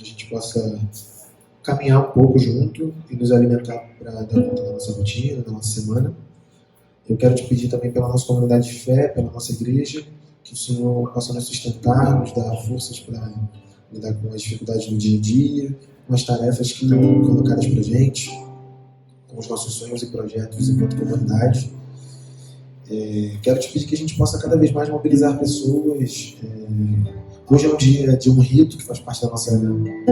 onde a gente possa caminhar um pouco junto e nos alimentar para dar conta da nossa rotina, da nossa semana. Eu quero te pedir também pela nossa comunidade de fé, pela nossa igreja, que o Senhor possa nos sustentar, nos dar forças para lidar com as dificuldades no dia a dia, com as tarefas que estão colocadas para a gente, com os nossos sonhos e projetos enquanto comunidade. Quero te pedir que a gente possa cada vez mais mobilizar pessoas. Hoje é um dia de um rito que faz parte da nossa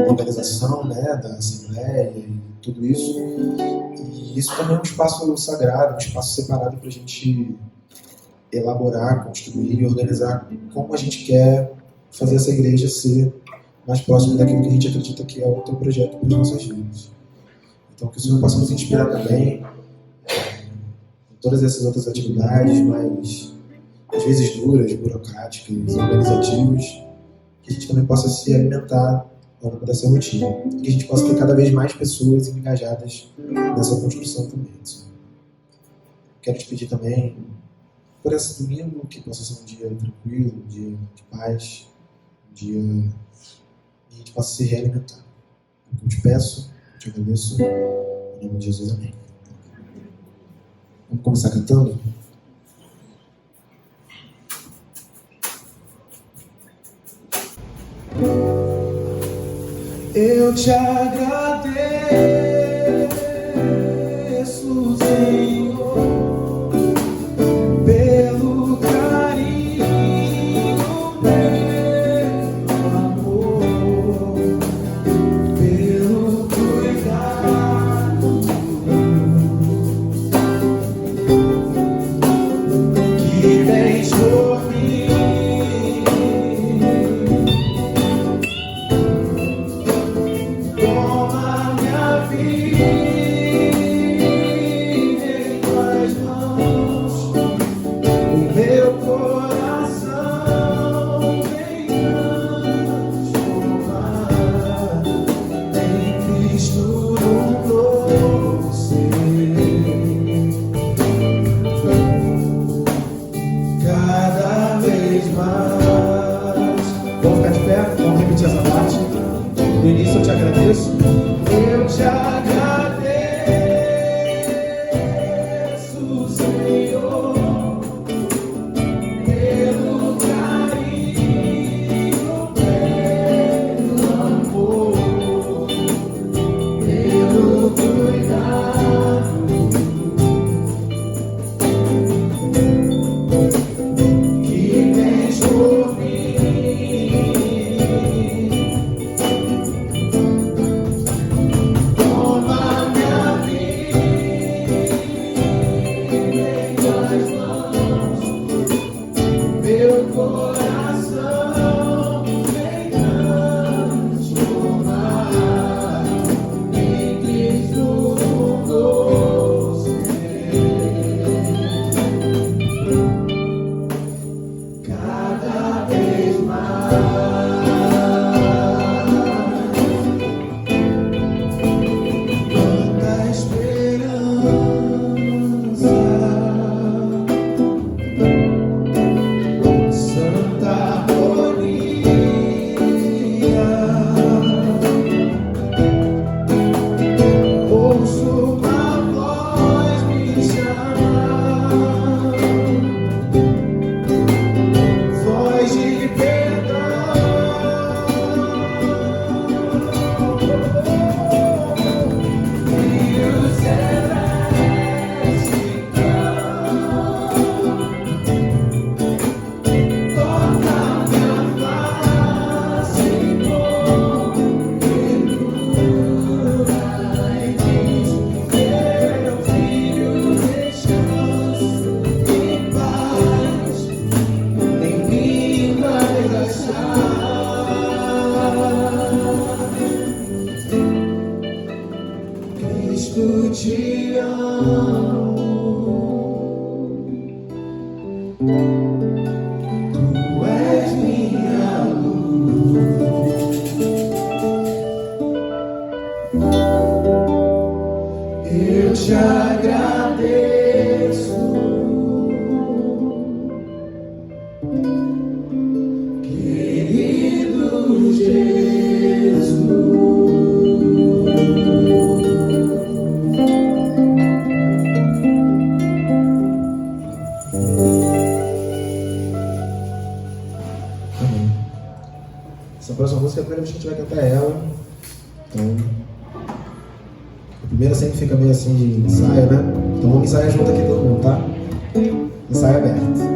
organização, né, da Assembleia e tudo isso. E isso também é um espaço sagrado, um espaço separado para a gente elaborar, construir e organizar como a gente quer fazer essa igreja ser mais próxima daquilo que a gente acredita que é o teu projeto para as nossas vidas. Então, que o Senhor possa nos inspirar também em todas essas outras atividades, mas às vezes duras, burocráticas, organizativas, que a gente também possa se alimentar ao longo dessa rotina. E que a gente possa ter cada vez mais pessoas engajadas nessa construção também. Quero te pedir também, por esse domingo, que possa ser um dia tranquilo, um dia de paz, um dia que a gente possa se realimentar. Eu te peço, eu te agradeço, em nome de Jesus, amém. Vamos começar cantando? Eu te agradeço, Senhor, pelo carinho, pelo amor, pelo cuidado que tens por mim. Toma minha vida em tuas mãos, o meu coração vem transformar em Cristo num novo ser. Cada vez mais. Vamos ficar de pé? Vamos repetir essa parte. No início eu te agradeço. Eu te agradeço, Senhor, pelo carinho, pelo amor, pelo cuidado que tens por mim. Toma minha vida em tuas mãos, meu coração vem transformar em Cristo um novo ser. Cada vez mais. Quanta esperança, santa harmonia, ouço uma voz me chamar, voz de perdão, Rio celeste toca minha face com ternura e diz: meu filho, descanse em paz, em mim vais achar. Cristo te amo, tu és minha luz. Eu te agradeço, querido Jesus. música, a primeira vez que a gente vai cantar é ela. Então, a primeira sempre fica meio assim de ensaio, né? Então vamos ensaiar junto aqui todo mundo, tá? Ensaio aberto.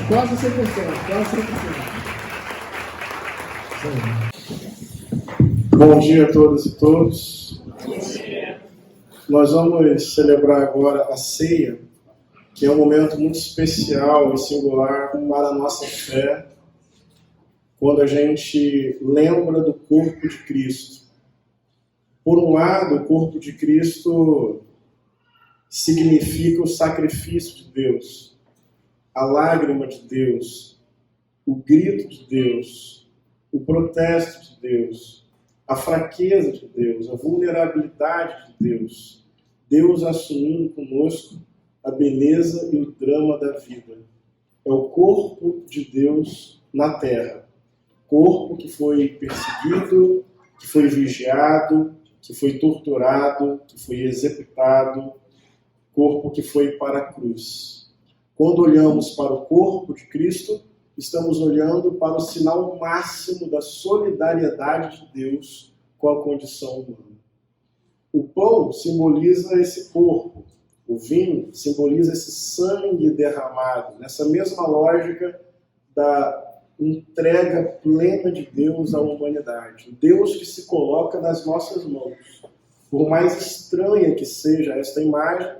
Quase 100%. Bom dia a todas e todos. Nós vamos celebrar agora a ceia, que é um momento muito especial e singular para a nossa fé, quando a gente lembra do corpo de Cristo. Por um lado, o corpo de Cristo significa o sacrifício de Deus, a lágrima de Deus, o grito de Deus, o protesto de Deus, a fraqueza de Deus, a vulnerabilidade de Deus, Deus assumindo conosco a beleza e o drama da vida. É o corpo de Deus na terra. Corpo que foi perseguido, que foi vigiado, que foi torturado, que foi executado, corpo que foi para a cruz. Quando olhamos para o corpo de Cristo, estamos olhando para o sinal máximo da solidariedade de Deus com a condição humana. O pão simboliza esse corpo, o vinho simboliza esse sangue derramado, nessa mesma lógica da entrega plena de Deus à humanidade. O Deus que se coloca nas nossas mãos. Por mais estranha que seja esta imagem,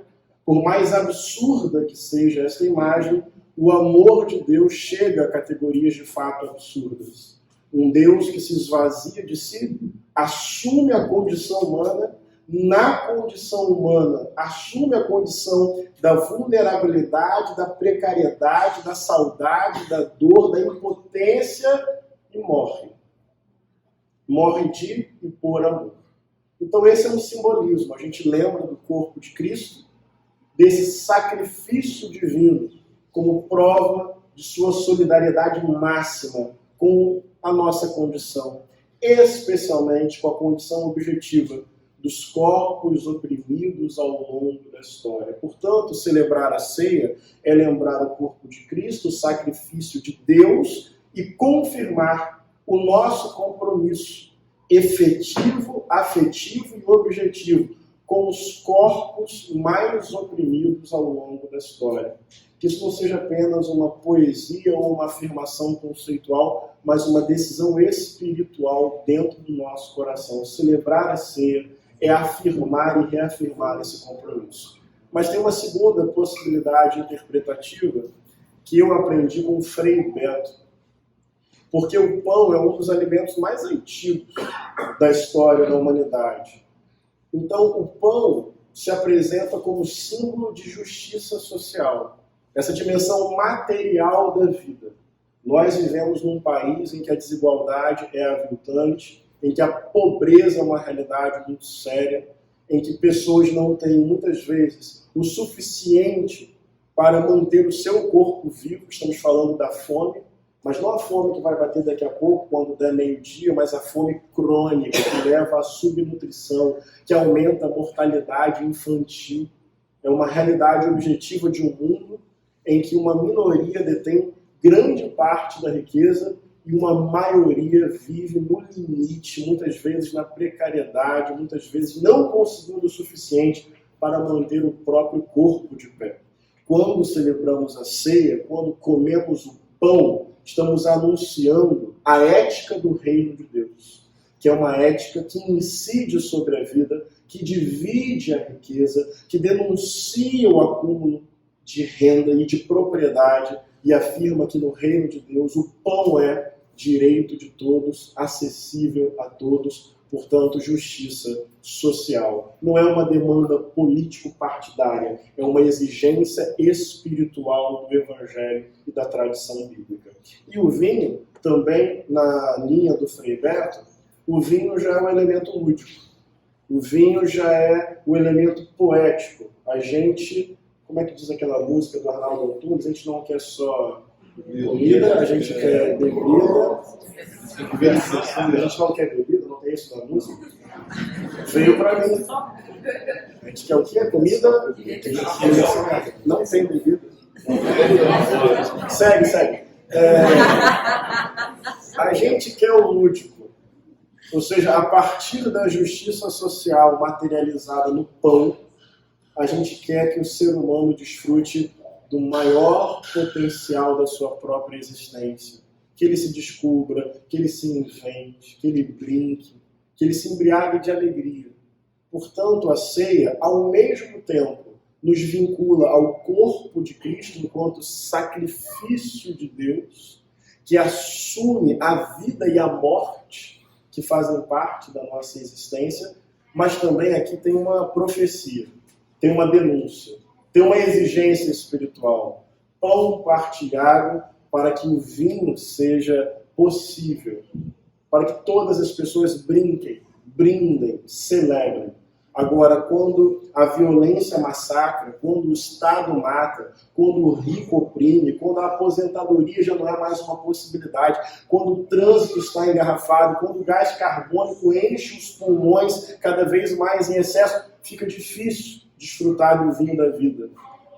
por mais absurda que seja esta imagem, o amor de Deus chega a categorias de fato absurdas. Um Deus que se esvazia de si, assume a condição humana, na condição humana, assume a condição da vulnerabilidade, da precariedade, da saudade, da dor, da impotência e morre. Morre de e por amor. Então esse é um simbolismo. A gente lembra do corpo de Cristo, desse sacrifício divino, como prova de sua solidariedade máxima com a nossa condição, especialmente com a condição objetiva dos corpos oprimidos ao longo da história. Portanto, celebrar a ceia é lembrar o corpo de Cristo, o sacrifício de Deus, e confirmar o nosso compromisso efetivo, afetivo e objetivo com os corpos mais oprimidos ao longo da história. Que isso não seja apenas uma poesia ou uma afirmação conceitual, mas uma decisão espiritual dentro do nosso coração. Celebrar a ceia é afirmar e reafirmar esse compromisso. Mas tem uma segunda possibilidade interpretativa que eu aprendi com o Frei Beto. Porque o pão é um dos alimentos mais antigos da história da humanidade. Então, o pão se apresenta como símbolo de justiça social, essa dimensão material da vida. Nós vivemos num país em que a desigualdade é aviltante, em que a pobreza é uma realidade muito séria, em que pessoas não têm, muitas vezes, o suficiente para manter o seu corpo vivo. Estamos falando da fome, mas não a fome que vai bater daqui a pouco, quando der meio-dia, mas a fome crônica, que leva à subnutrição, que aumenta a mortalidade infantil. É uma realidade objetiva de um mundo em que uma minoria detém grande parte da riqueza e uma maioria vive no limite, muitas vezes na precariedade, muitas vezes não conseguindo o suficiente para manter o próprio corpo de pé. Quando celebramos a ceia, quando comemos o pão, estamos anunciando a ética do reino de Deus, que é uma ética que incide sobre a vida, que divide a riqueza, que denuncia o acúmulo de renda e de propriedade e afirma que no reino de Deus o pão é direito de todos, acessível a todos, portanto, justiça social. Não é uma demanda político-partidária, é uma exigência espiritual do Evangelho e da tradição bíblica. E o vinho, também na linha do Frei Beto, o vinho já é um elemento lúdico. O vinho já é um elemento poético. A gente, como é que diz aquela música do Arnaldo Antunes? A gente não quer só comida, a gente quer bebida. A gente não quer bebida, não tem isso na música. Veio pra mim. A gente quer o quê? Comida? Não tem bebida. Segue. A gente quer o lúdico. Ou seja, a partir da justiça social materializada no pão, a gente quer que o ser humano desfrute do maior potencial da sua própria existência. Que ele se descubra, que ele se invente, que ele brinque, que ele se embriague de alegria. Portanto, a ceia, ao mesmo tempo, nos vincula ao corpo de Cristo enquanto sacrifício de Deus, que assume a vida e a morte que fazem parte da nossa existência, mas também aqui tem uma profecia, tem uma denúncia, tem uma exigência espiritual. Pão partilhado para que o vinho seja possível, para que todas as pessoas brinquem, brindem, celebrem. Agora, quando a violência massacra, quando o Estado mata, quando o rico oprime, quando a aposentadoria já não é mais uma possibilidade, quando o trânsito está engarrafado, quando o gás carbônico enche os pulmões cada vez mais em excesso, fica difícil desfrutar do vinho da vida.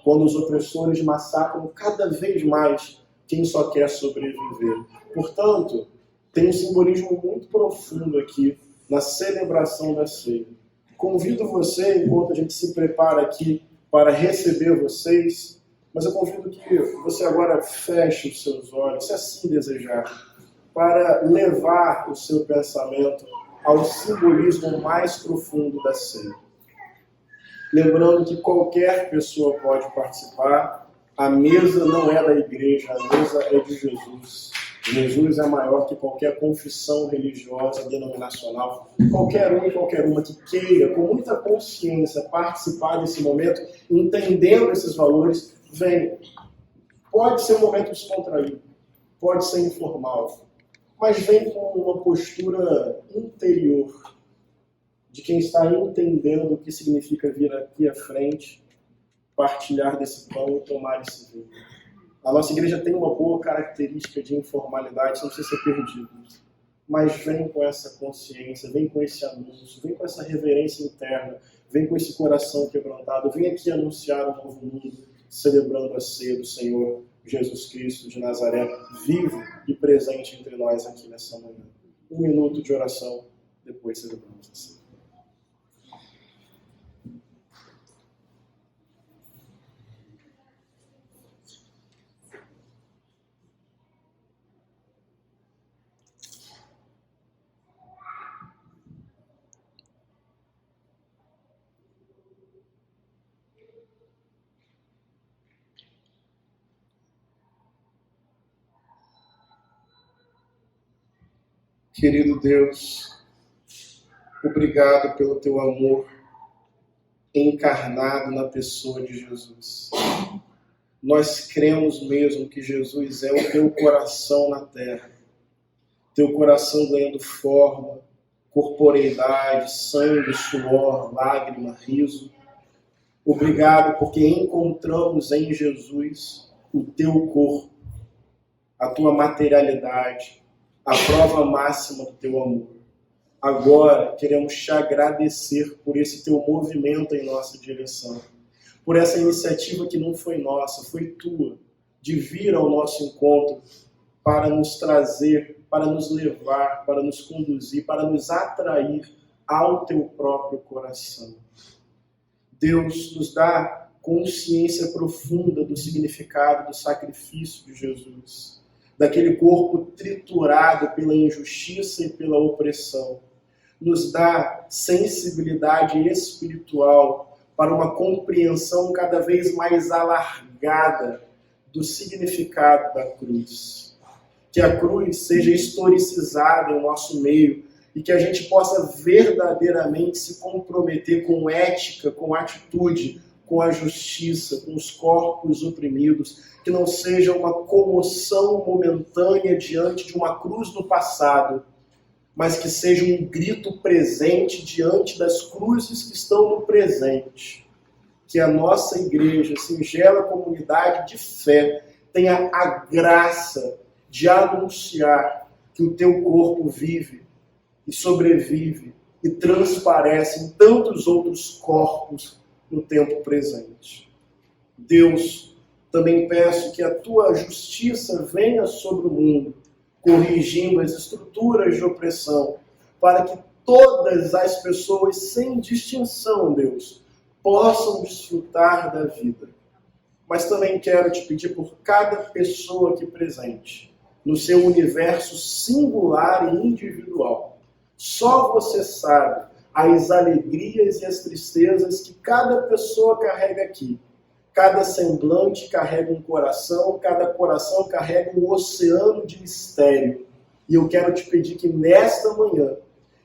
Quando os opressores massacram cada vez mais quem só quer sobreviver. Portanto, tem um simbolismo muito profundo aqui na celebração da ceia. Convido você, enquanto a gente se prepara aqui para receber vocês, mas eu convido que você agora feche os seus olhos, se assim desejar, para levar o seu pensamento ao simbolismo mais profundo da ceia. Lembrando que qualquer pessoa pode participar, a mesa não é da igreja, a mesa é de Jesus. Jesus é maior que qualquer confissão religiosa, denominacional. Qualquer um e qualquer uma que queira, com muita consciência, participar desse momento, entendendo esses valores, vem. Pode ser um momento descontraído, pode ser informal, mas vem com uma postura interior de quem está entendendo o que significa vir aqui à frente, partilhar desse pão e tomar esse vinho. A nossa igreja tem uma boa característica de informalidade, isso não precisa ser perdido. Mas vem com essa consciência, vem com esse anúncio, vem com essa reverência interna, vem com esse coração quebrantado, vem aqui anunciar um novo mundo, celebrando a ceia do Senhor Jesus Cristo de Nazaré, vivo e presente entre nós aqui nessa manhã. 1 minuto de oração, depois celebramos a ceia. Querido Deus, obrigado pelo teu amor encarnado na pessoa de Jesus. Nós cremos mesmo que Jesus é o teu coração na terra, teu coração ganhando forma, corporeidade, sangue, suor, lágrima, riso. Obrigado porque encontramos em Jesus o teu corpo, a tua materialidade, a prova máxima do teu amor. Agora queremos te agradecer por esse teu movimento em nossa direção, por essa iniciativa que não foi nossa, foi tua, de vir ao nosso encontro para nos trazer, para nos levar, para nos conduzir, para nos atrair ao teu próprio coração. Deus nos dá consciência profunda do significado do sacrifício de Jesus, daquele corpo triturado pela injustiça e pela opressão. Nos dá sensibilidade espiritual para uma compreensão cada vez mais alargada do significado da cruz. Que a cruz seja historicizada em nosso meio e que a gente possa verdadeiramente se comprometer com ética, com atitude, com a justiça, com os corpos oprimidos, que não seja uma comoção momentânea diante de uma cruz do passado, mas que seja um grito presente diante das cruzes que estão no presente. Que a nossa igreja, singela comunidade de fé, tenha a graça de anunciar que o teu corpo vive e sobrevive e transparece em tantos outros corpos no tempo presente. Deus, também peço que a tua justiça venha sobre o mundo, corrigindo as estruturas de opressão, para que todas as pessoas, sem distinção, Deus, possam desfrutar da vida. Mas também quero te pedir por cada pessoa aqui presente, no seu universo singular e individual. Só você sabe as alegrias e as tristezas que cada pessoa carrega aqui. Cada semblante carrega um coração, cada coração carrega um oceano de mistério. E eu quero te pedir que nesta manhã,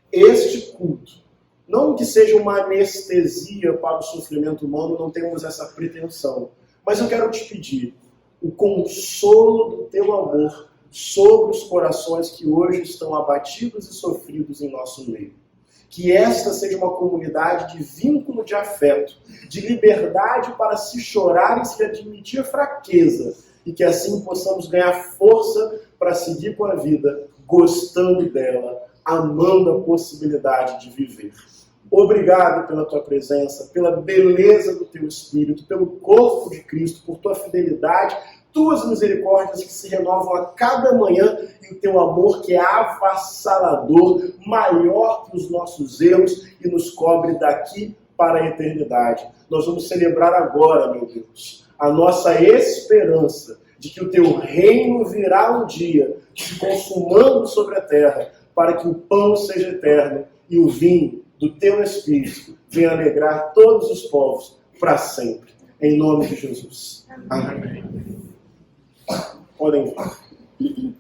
este culto, não que seja uma anestesia para o sofrimento humano, não temos essa pretensão, mas eu quero te pedir o consolo do teu amor sobre os corações que hoje estão abatidos e sofridos em nosso meio. Que esta seja uma comunidade de vínculo de afeto, de liberdade para se chorar e se admitir fraqueza, e que assim possamos ganhar força para seguir com a vida, gostando dela, amando a possibilidade de viver. Obrigado pela tua presença, pela beleza do teu Espírito, pelo corpo de Cristo, por tua fidelidade, tuas misericórdias que se renovam a cada manhã e o teu amor que é avassalador, maior que os nossos erros e nos cobre daqui para a eternidade. Nós vamos celebrar agora, meu Deus, a nossa esperança de que o teu reino virá um dia, se consumando sobre a terra, para que o pão seja eterno e o vinho do teu Espírito venha alegrar todos os povos para sempre. Em nome de Jesus. Amém. Podem vir.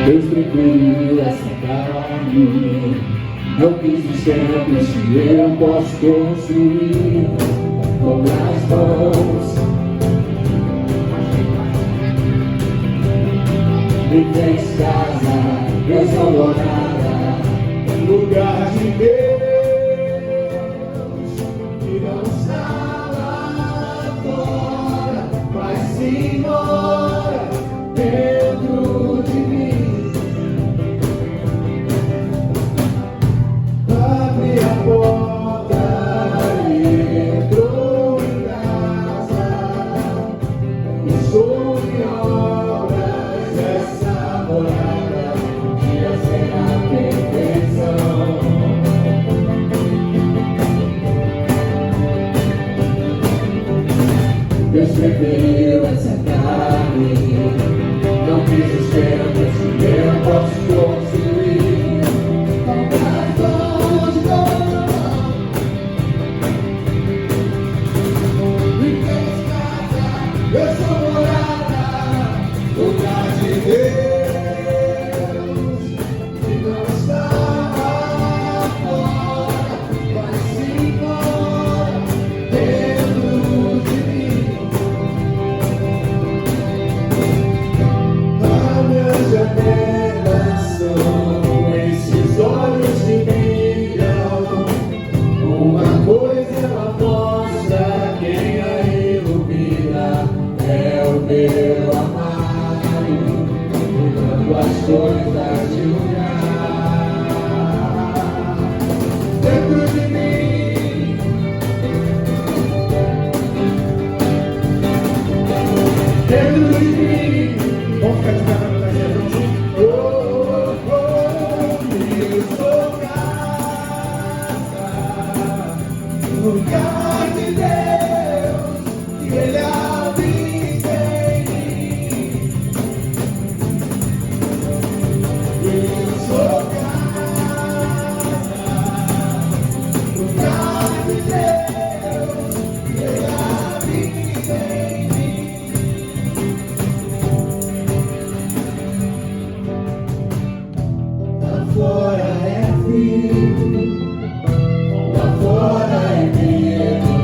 Deus preferiu essa carne. Não quis os templos que eu posso construir com as mãos. me fez casa, eu sou morada, lugar de Deus, que não está lá fora, mas sim mora dentro de mim. Abre a porta e entrou em casa, e sou de obras essa morada, um dia será perfeição. Deus preferiu essa carne, não quis os tempos que eu posso construir. Eu sou morada, lugar de Deus, que não está lá fora, mas sim mora dentro de mim. As minhas janelas são esses olhos que brilham, uma coisa ela mostra, quem a ilumina é o meu amado, mudando as coisas de lugar dentro de mim. Dentro de mim. Vamos ficar de cara pra gente. Oh, oh, oh, eu sou casa, lugar de Deus, que Ele habita em mim. Eu sou casa, lugar de Deus, que Ele habita em mim. Lá fora é frio, lá fora é medo,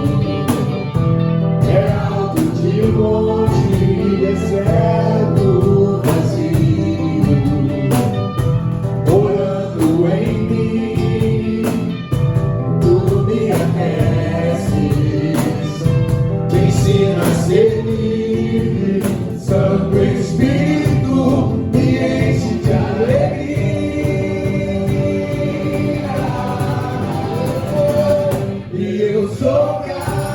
é alto de monte, deserto vazio, orando em mim, tu me aqueces, me ensina a ser livre, Santo Espírito me enche de alegria, e eu sou casa,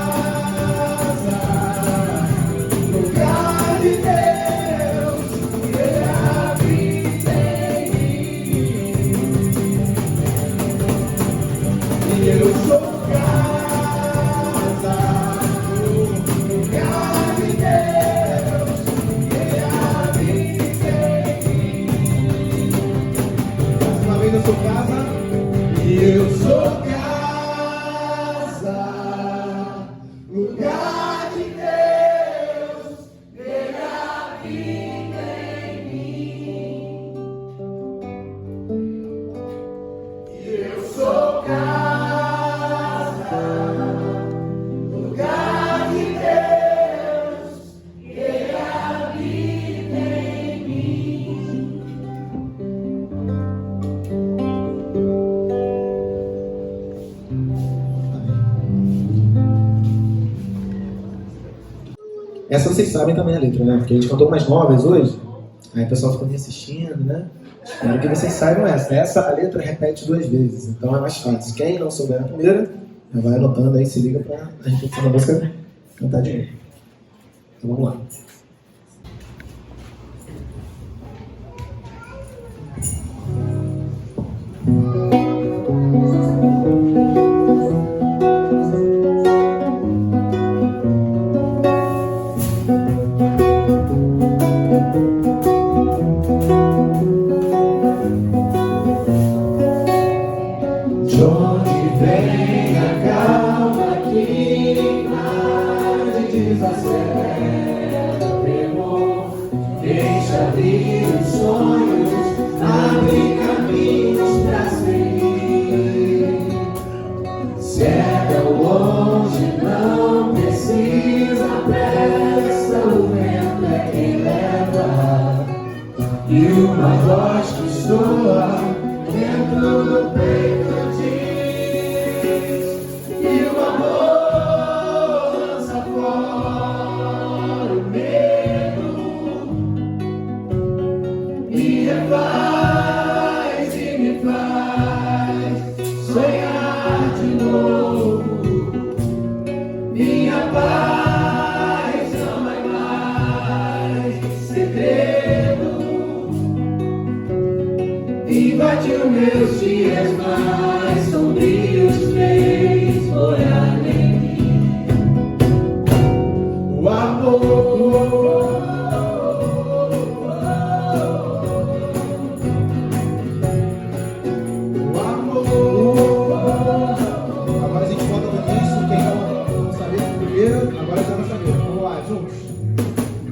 lugar de Deus, que Ele habita em mim. E eu sou casa, lugar de Deus, que Ele habita em mim. Mais uma vez eu sou casa, e eu sou casa, lugar de Deus, Ele habita em mim. E eu sou casa, lugar de Deus, Ele habita em mim. Essa vocês sabem também a letra, né? Porque a gente cantou umas novas hoje, aí o pessoal ficou me assistindo, né? Espero que vocês saibam essa. Essa a letra repete 2 vezes, então é mais fácil. Quem não souber a primeira, já vai anotando aí, se liga pra a repetição da música cantar de novo. Então vamos lá. De onde vem a calma que invade, desacelera o temor, deixa abrir os sonhos, abre caminhos pra seguir. Se é tão longe, não precisa pressa, o vento é quem leva, e e uma voz que soa dentro do peito diz, e o amor lança fora o medo, me refaz e me faz sonhar de novo. Minha paz não é mais segredo, invadiu meus dias mais sombrios, fez morar em mim o amor. Agora a gente volta no início, quem não sabia primeiro, agora já vai saber. Vamos lá, juntos.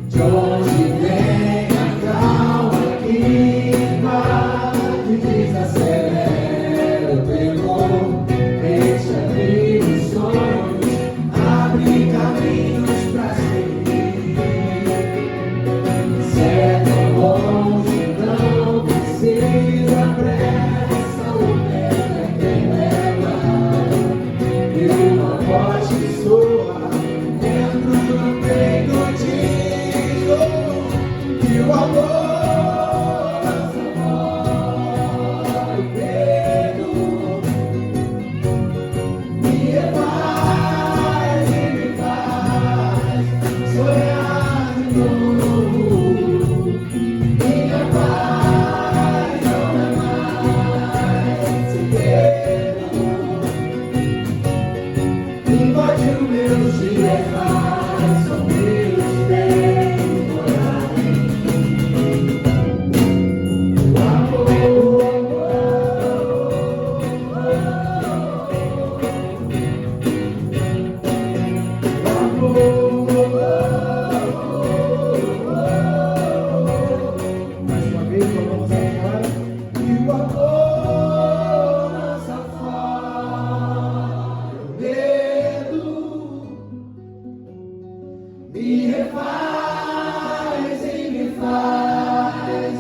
De onde vem a calma que invade, desacelera o temor, deixa abrir os sonhos, abre caminhos pra seguir. Se é tão longe, não precisa pressa, o tempo é quem leva, e uma voz que soa dentro do peito diz, oh, e o amor lança fora o medo, me refaz e me faz sonhar de novo. Minha paz não é mais segredo, invadiu meus dias mais sombrios, fez morar em mim o amor. Mais uma vez, vamos agora. E o amor lança fora o medo, me refaz e me faz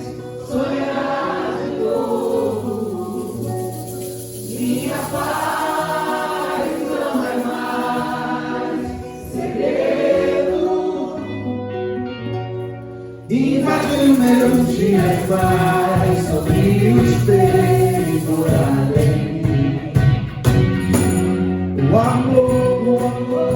sonhar de novo. Minha paz não é mais segredo, invadiu meus dias mais sombrios, fez morar em mim o amor, o amor.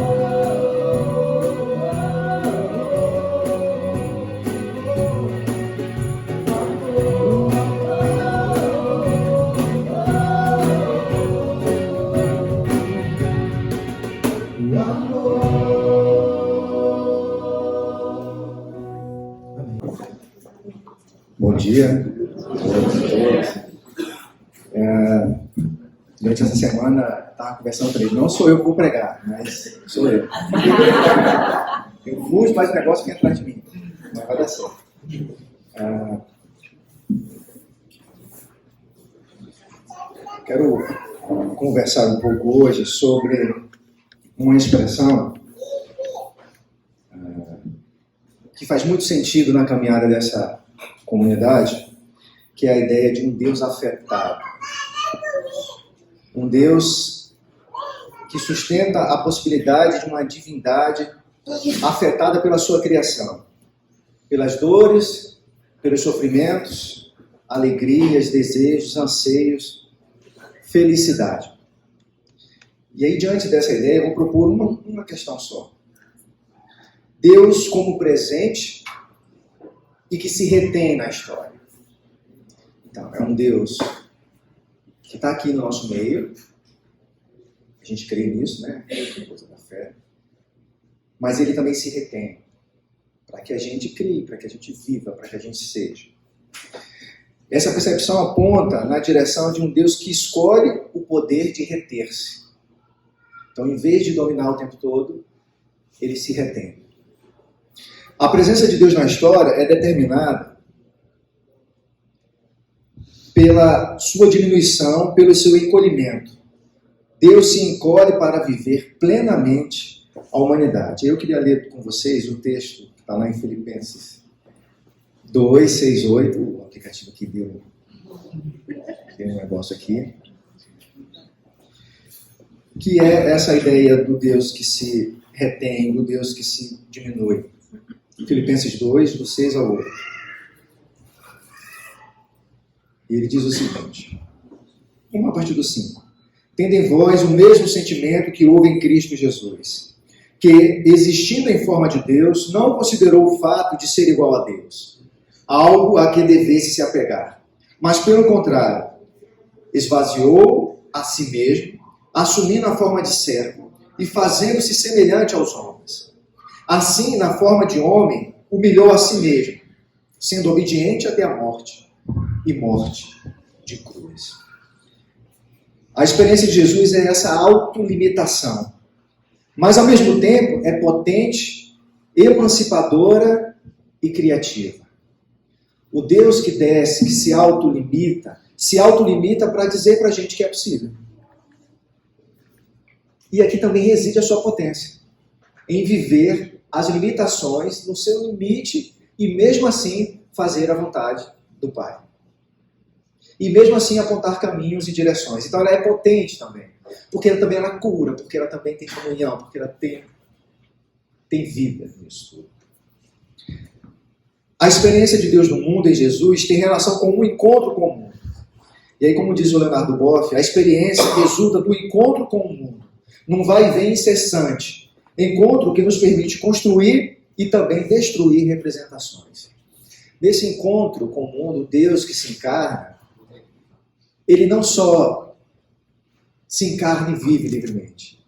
Bom dia. Durante essa semana, estava conversando com ele. Não sou eu que vou pregar, mas sou eu. Eu fujo, mas o negócio vem atrás de mim. Mas vai dar certo. Quero conversar um pouco hoje sobre uma expressão que faz muito sentido na caminhada dessa comunidade, que é a ideia de um Deus afetado. Um Deus que sustenta a possibilidade de uma divindade afetada pela sua criação, pelas dores, pelos sofrimentos, alegrias, desejos, anseios, felicidade. E aí, diante dessa ideia, eu vou propor uma questão só. Deus como presente e que se retém na história. Então, é um Deus que está aqui no nosso meio. A gente crê nisso, né? É coisa da fé. Mas ele também se retém para que a gente crie, para que a gente viva, para que a gente seja. Essa percepção aponta na direção de um Deus que escolhe o poder de reter-se. Então, em vez de dominar o tempo todo, ele se retém. A presença de Deus na história é determinada pela sua diminuição, pelo seu encolhimento. Deus se encolhe para viver plenamente a humanidade. Eu queria ler com vocês o texto que está lá em Filipenses 268, o aplicativo aqui deu um negócio aqui, que é essa ideia do Deus que se retém, do Deus que se diminui. Filipenses 2, do 6 ao 8. E ele diz o seguinte, a partir do 5. Tendo em vós o mesmo sentimento que houve em Cristo Jesus, que, existindo em forma de Deus, não considerou o fato de ser igual a Deus, algo a que devesse se apegar, mas, pelo contrário, esvaziou a si mesmo, assumindo a forma de servo e fazendo-se semelhante aos homens. Assim, na forma de homem, humilhou a si mesmo, sendo obediente até a morte, e morte de cruz. A experiência de Jesus é essa autolimitação, mas ao mesmo tempo é potente, emancipadora e criativa. O Deus que desce, que se autolimita para dizer para a gente que é possível. E aqui também reside a sua potência, em viver as limitações no seu limite e mesmo assim fazer a vontade do Pai. E mesmo assim apontar caminhos e direções. Então ela é potente também. Porque ela também cura, porque ela também tem comunhão, porque ela tem vida nisso tudo. A experiência de Deus no mundo, em Jesus, tem relação com um encontro com o mundo. E aí, como diz o Leonardo Boff, a experiência resulta do encontro com o mundo. Num vai e vem incessante. Encontro que nos permite construir e também destruir representações. Nesse encontro com o mundo, Deus que se encarna, ele não só se encarna e vive livremente.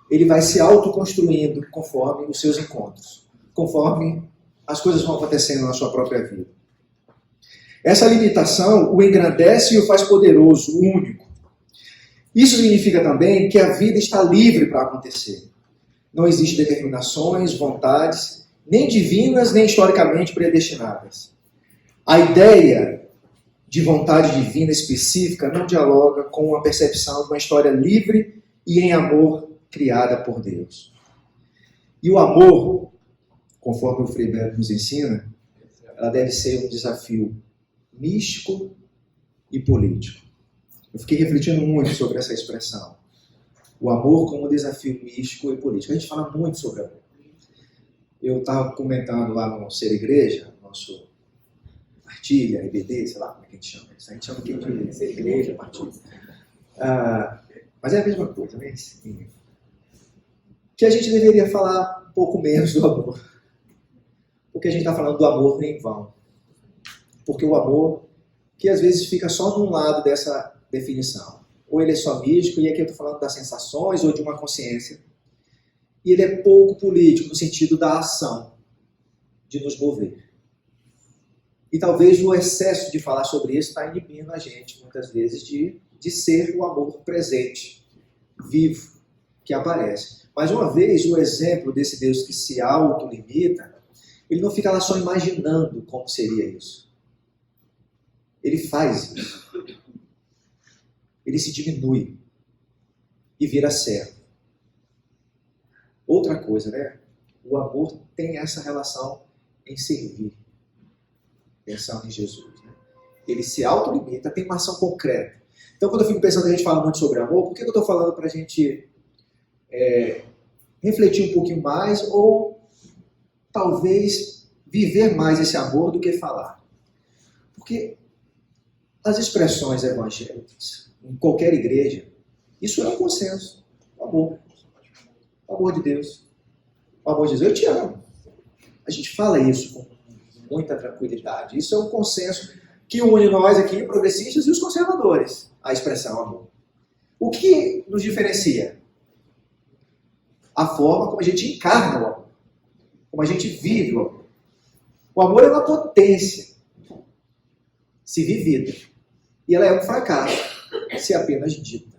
Ele vai se autoconstruindo conforme os seus encontros, conforme as coisas vão acontecendo na sua própria vida. Essa limitação o engrandece e o faz poderoso, único. Isso significa também que a vida está livre para acontecer. Não existem determinações, vontades, nem divinas, nem historicamente predestinadas. A ideia de vontade divina específica não dialoga com a percepção de uma história livre e em amor criada por Deus. E o amor, conforme o Frei Beto nos ensina, ela deve ser um desafio místico e político. Eu fiquei refletindo muito sobre essa expressão. O amor como desafio místico e político. A gente fala muito sobre amor. Eu estava comentando lá no Ser Igreja, nosso partilha, EBD, sei lá como é que a gente chama isso. A gente chama aqui de Ser Igreja, partilha. Mas é a mesma coisa, né? Que a gente deveria falar um pouco menos do amor. Porque a gente está falando do amor em vão. Porque o amor, que às vezes fica só num lado dessa definição. Ou ele é só místico, e aqui eu estou falando das sensações ou de uma consciência. E ele é pouco político no sentido da ação, de nos mover. E talvez o excesso de falar sobre isso está inibindo a gente, muitas vezes, de ser o amor presente, vivo, que aparece. Mais uma vez, o exemplo desse Deus que se autolimita, ele não fica lá só imaginando como seria isso. Ele faz isso. Ele se diminui e vira servo. Outra coisa, né? O amor tem essa relação em servir. Pensando em Jesus. Né? Ele se autolimita, tem uma ação concreta. Então, quando eu fico pensando, a gente fala muito sobre amor, por que eu estou falando para a gente refletir um pouquinho mais ou talvez viver mais esse amor do que falar? Porque as expressões evangélicas, em qualquer igreja, isso é um consenso. O amor. O amor de Deus. O amor de Deus. Eu te amo. A gente fala isso com muita tranquilidade. Isso é um consenso que une nós aqui, progressistas e os conservadores, a expressão amor. O que nos diferencia? A forma como a gente encarna o amor. Como a gente vive o amor. O amor é uma potência se vivida. E ela é um fracasso se apenas dita.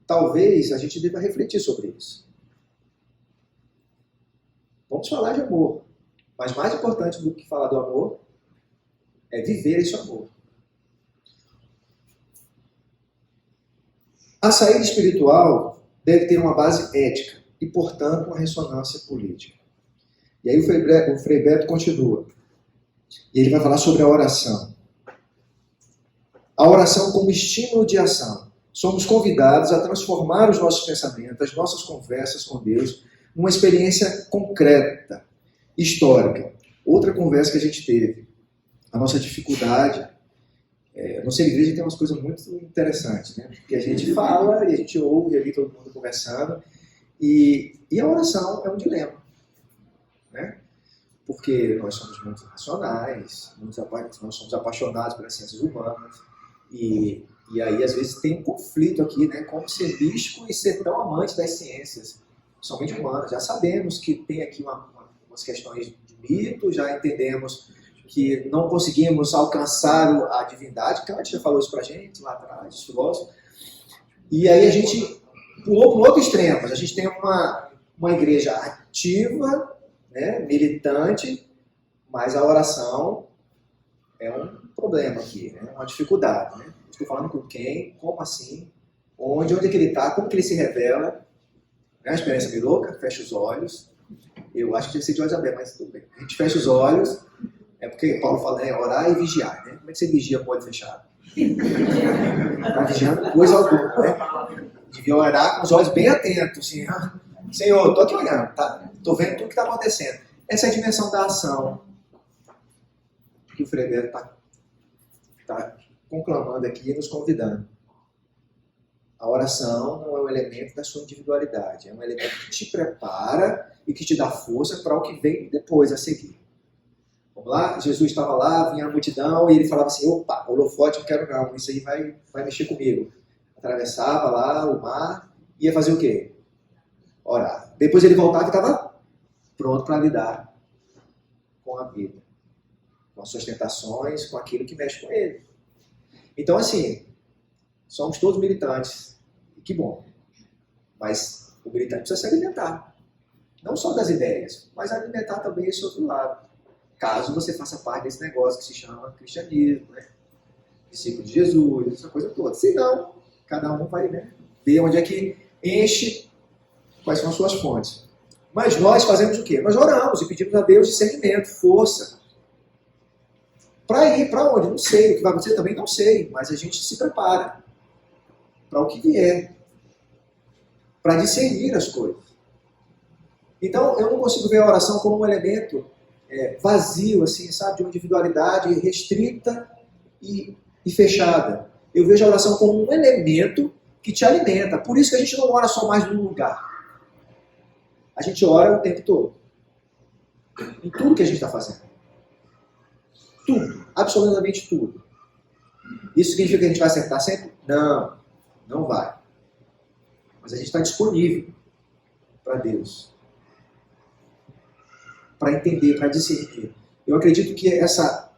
Talvez a gente deva refletir sobre isso. Vamos falar de amor. Mas mais importante do que falar do amor é viver esse amor. A saída espiritual deve ter uma base ética e, portanto, uma ressonância política. E aí o Frei Beto continua. E ele vai falar sobre a oração. A oração como estímulo de ação. Somos convidados a transformar os nossos pensamentos, as nossas conversas com Deus, numa experiência concreta, histórica. Outra conversa que a gente teve, a nossa dificuldade. A nossa igreja tem umas coisas muito interessantes, né? Porque a gente fala e a gente ouve ali todo mundo conversando, e a oração é um dilema, né? Porque nós somos muito racionais, nós somos apaixonados pelas ciências humanas, e aí às vezes tem um conflito aqui, né? Como ser místico e ser tão amante das ciências, somente humanas. Já sabemos que tem aqui umas questões de mito, já entendemos que não conseguimos alcançar a divindade. Kant já falou isso pra gente lá atrás, os filósofos. E aí a gente pulou para o outro extremo. A gente tem uma igreja ativa, né, militante, mas a oração é um problema aqui, né, uma dificuldade. Né? Estou falando com quem, como assim, onde é que ele está, como que ele se revela. É uma experiência meio louca, fecha os olhos. Eu acho que deve ser de olhos abertos, mas tudo bem. A gente fecha os olhos. É porque Paulo fala, né, orar e vigiar, né? Como é que você vigia com o olho fechado? Não está vigiando coisa alguma, né? Devia orar com os olhos bem atentos, assim, Senhor, estou aqui olhando, tá? Estou vendo tudo que está acontecendo. Essa é a dimensão da ação que o Frei Beto está conclamando aqui e nos convidando. A oração não é um elemento da sua individualidade, é um elemento que te prepara e que te dá força para o que vem depois a seguir. Vamos lá? Jesus estava lá, vinha a multidão e ele falava assim, opa, holofote não quero não, isso aí vai mexer comigo. Atravessava lá o mar, ia fazer o quê? Orar. Depois ele voltava e estava pronto para lidar com a vida, com as suas tentações, com aquilo que mexe com ele. Então assim, somos todos militantes, e que bom, mas o militante precisa se alimentar, não só das ideias, mas alimentar também esse outro lado. Caso você faça parte desse negócio que se chama cristianismo, né? Discípulo de Jesus, essa coisa toda. Se não, cada um vai, né, ver onde é que enche, quais são as suas fontes. Mas nós fazemos o quê? Nós oramos e pedimos a Deus discernimento, força. Para ir para onde? Não sei. O que vai acontecer também não sei. Mas a gente se prepara para o que vier. Para discernir as coisas. Então, eu não consigo ver a oração como um elemento vazio, assim, sabe, de uma individualidade restrita e fechada. Eu vejo a oração como um elemento que te alimenta. Por isso que a gente não ora só mais num lugar. A gente ora o tempo todo. Em tudo que a gente está fazendo. Tudo. Absolutamente tudo. Isso significa que a gente vai acertar sempre? Não. Não vai. Mas a gente está disponível para Deus. Para entender, para discernir. Eu acredito que essa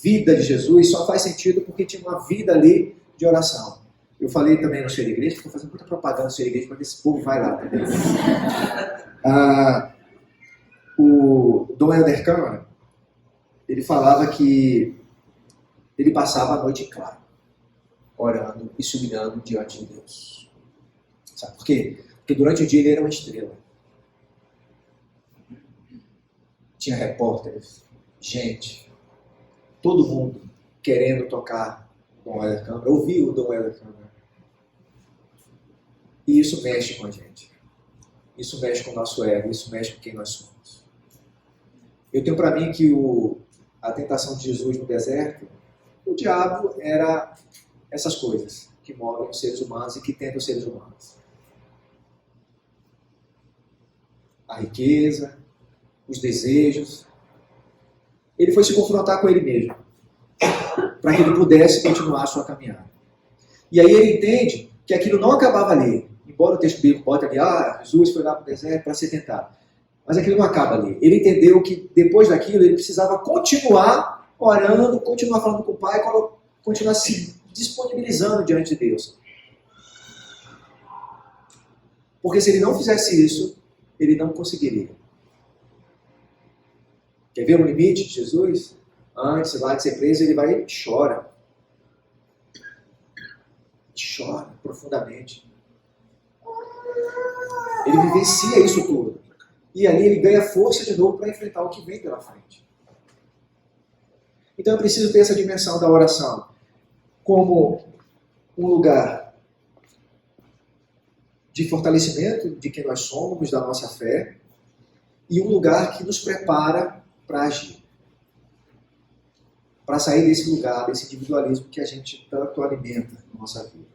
vida de Jesus só faz sentido porque tinha uma vida ali de oração. Eu falei também no Ser Igreja, estou fazendo muita propaganda no Ser Igreja para que esse povo vai lá. O Dom Helder Câmara, ele falava que ele passava a noite em claro, orando e se humilhando diante de Deus. Sabe por quê? Porque durante o dia ele era uma estrela. Tinha repórteres, gente, todo mundo querendo tocar o Dom Helder Câmara, ouvir o Dom Helder Câmara. E isso mexe com a gente. Isso mexe com o nosso ego, isso mexe com quem nós somos. Eu tenho para mim que a tentação de Jesus no deserto, o diabo era essas coisas que movem os seres humanos e que tentam os seres humanos. A riqueza, os desejos. Ele foi se confrontar com ele mesmo, para que ele pudesse continuar a sua caminhada. E aí ele entende que aquilo não acabava ali. Embora o texto bíblico bote ali, Jesus foi lá para o deserto para ser tentado. Mas aquilo não acaba ali. Ele entendeu que depois daquilo ele precisava continuar orando, continuar falando com o Pai, continuar se disponibilizando diante de Deus. Porque se ele não fizesse isso, ele não conseguiria. Quer ver o limite de Jesus? Antes lá de ser preso, ele vai e chora. Chora profundamente. Ele vivencia isso tudo. E ali ele ganha força de novo para enfrentar o que vem pela frente. Então eu preciso ter essa dimensão da oração como um lugar de fortalecimento de quem nós somos, da nossa fé, e um lugar que nos prepara para agir. Para sair desse lugar, desse individualismo que a gente tanto alimenta na nossa vida.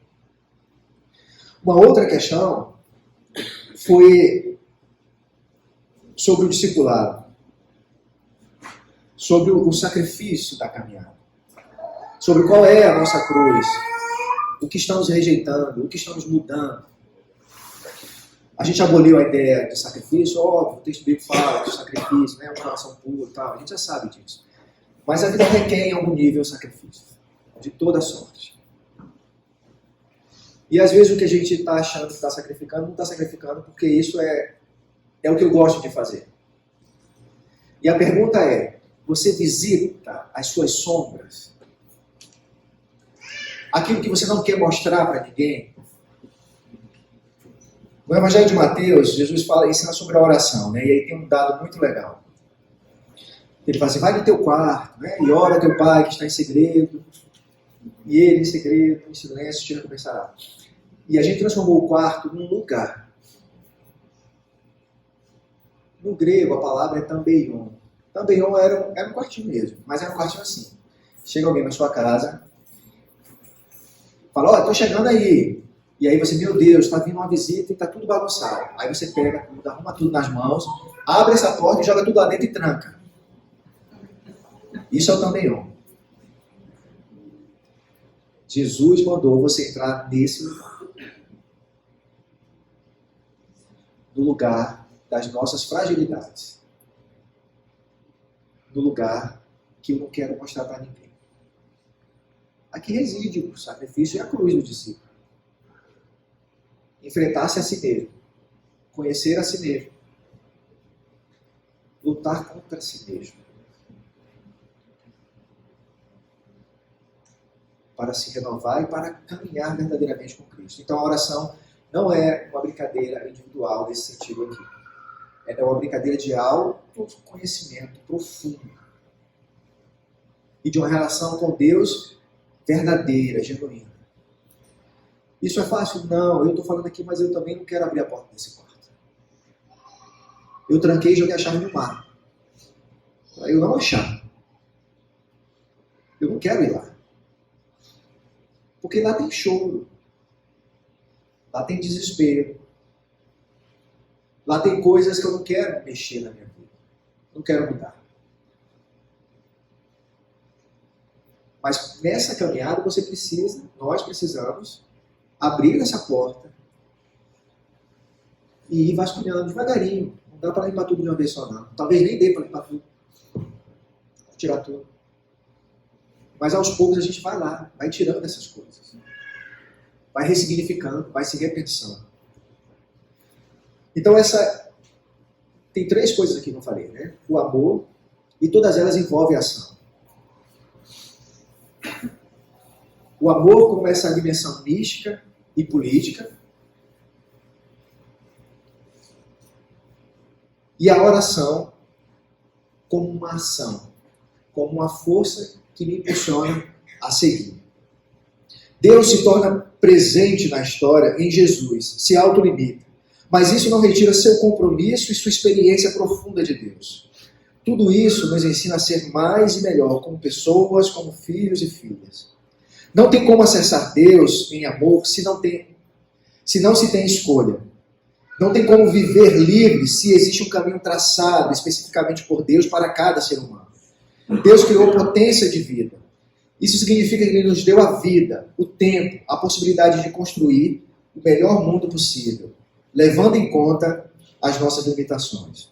Uma outra questão foi sobre o discipulado, sobre o sacrifício da caminhada, sobre qual é a nossa cruz, o que estamos rejeitando, o que estamos mudando. A gente aboliu a ideia de sacrifício, óbvio, o texto bíblico fala de sacrifício, né, uma relação pura e tal, a gente já sabe disso. Mas a vida requer em algum nível sacrifício, de toda sorte. E às vezes o que a gente está achando que está sacrificando, não está sacrificando porque isso é o que eu gosto de fazer. E a pergunta é, você visita as suas sombras? Aquilo que você não quer mostrar para ninguém? No Evangelho de Mateus, Jesus ensina sobre a oração, né? E aí tem um dado muito legal. Ele fala assim, vai no teu quarto, né? E ora teu pai que está em segredo, e ele em segredo, em silêncio, te recompensará. E a gente transformou o quarto num lugar. No grego, a palavra é tambeion. Tambeion era um quartinho mesmo, mas era um quartinho assim. Chega alguém na sua casa, fala, estou chegando aí. E aí você, meu Deus, está vindo uma visita e está tudo bagunçado. Aí você pega tudo, arruma tudo nas mãos, abre essa porta e joga tudo lá dentro e tranca. Isso é o tambeion. Jesus mandou você entrar nesse lugar. No lugar das nossas fragilidades. No lugar que eu não quero mostrar para ninguém. Aqui reside o sacrifício e a cruz do discípulo. Enfrentar-se a si mesmo. Conhecer a si mesmo. Lutar contra si mesmo. Para se renovar e para caminhar verdadeiramente com Cristo. Então a oração não é uma brincadeira individual nesse sentido aqui. É uma brincadeira de autoconhecimento profundo. E de uma relação com Deus verdadeira, genuína. Isso é fácil? Não, eu estou falando aqui, mas eu também não quero abrir a porta desse quarto. Eu tranquei e joguei a chave no mar. Para eu não achar. Eu não quero ir lá. Porque lá tem choro. Lá tem desespero. Lá tem coisas que eu não quero mexer na minha vida. Não quero mudar. Mas nessa caminhada nós precisamos abrir essa porta e ir vasculhando devagarinho. Não dá para limpar tudo de uma vez só, não. Talvez nem dê para limpar tudo. Tirar tudo. Mas aos poucos a gente vai lá, vai tirando essas coisas. Vai ressignificando, vai se repensando. Então tem 3 coisas aqui que eu falei, né? O amor, e todas elas envolvem ação. O amor como essa dimensão mística e política. E a oração como uma ação, como uma força que me impulsiona a seguir. Deus se torna presente na história em Jesus, se autolimita. Mas isso não retira seu compromisso e sua experiência profunda de Deus. Tudo isso nos ensina a ser mais e melhor como pessoas, como filhos e filhas. Não tem como acessar Deus em amor se não se tem escolha. Não tem como viver livre se existe um caminho traçado especificamente por Deus para cada ser humano. Deus criou potência de vida. Isso significa que Ele nos deu a vida, o tempo, a possibilidade de construir o melhor mundo possível, levando em conta as nossas limitações.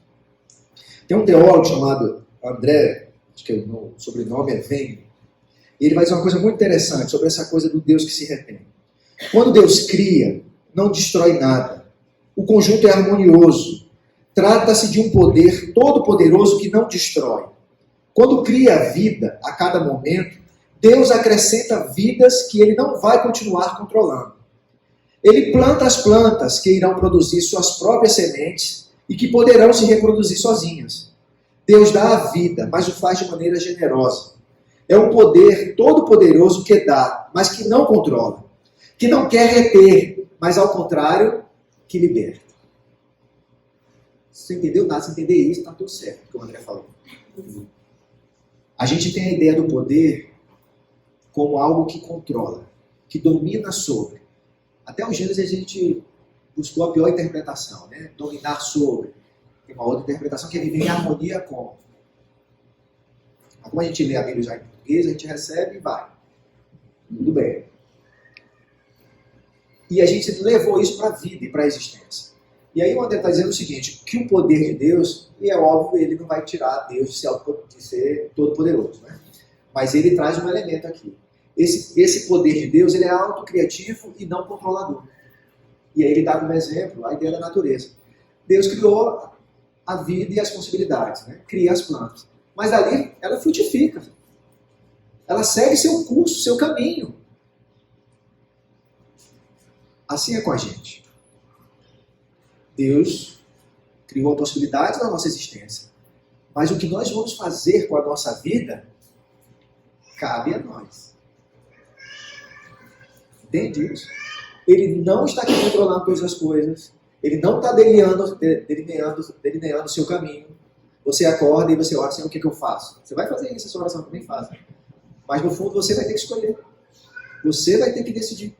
Tem um teólogo chamado André, acho que o sobrenome é Venn, e ele vai dizer uma coisa muito interessante sobre essa coisa do Deus que se retém. Quando Deus cria, não destrói nada. O conjunto é harmonioso. Trata-se de um poder todo-poderoso que não destrói. Quando cria a vida a cada momento, Deus acrescenta vidas que Ele não vai continuar controlando. Ele planta as plantas que irão produzir suas próprias sementes e que poderão se reproduzir sozinhas. Deus dá a vida, mas o faz de maneira generosa. É um poder todo-poderoso que dá, mas que não controla. Que não quer reter, mas ao contrário, que liberta. Se você entendeu nada, se entender isso, está tudo certo, como o André falou. A gente tem a ideia do poder como algo que controla, que domina sobre. Até o Gênesis a gente buscou a pior interpretação, né? Dominar sobre. Tem uma outra interpretação que é viver em harmonia com. Mas como a gente lê a Bíblia já em português, a gente recebe e vai. Tudo bem. E a gente levou isso para a vida e para a existência. E aí o André está dizendo o seguinte, que o poder de Deus, e é óbvio, ele não vai tirar Deus de ser todo-poderoso, né? Mas ele traz um elemento aqui. Esse poder de Deus, ele é autocriativo e não controlador. E aí ele dá como exemplo a ideia da natureza. Deus criou a vida e as possibilidades, né? Cria as plantas. Mas dali ela frutifica. Ela segue seu curso, seu caminho. Assim é com a gente. Deus criou possibilidades na nossa existência. Mas o que nós vamos fazer com a nossa vida, cabe a nós. Entende isso? Ele não está aqui controlando todas as coisas. Ele não está delineando o seu caminho. Você acorda e você ora, Senhor, o que eu faço? Você vai fazer isso, a sua oração também faz. Mas no fundo você vai ter que escolher. Você vai ter que decidir.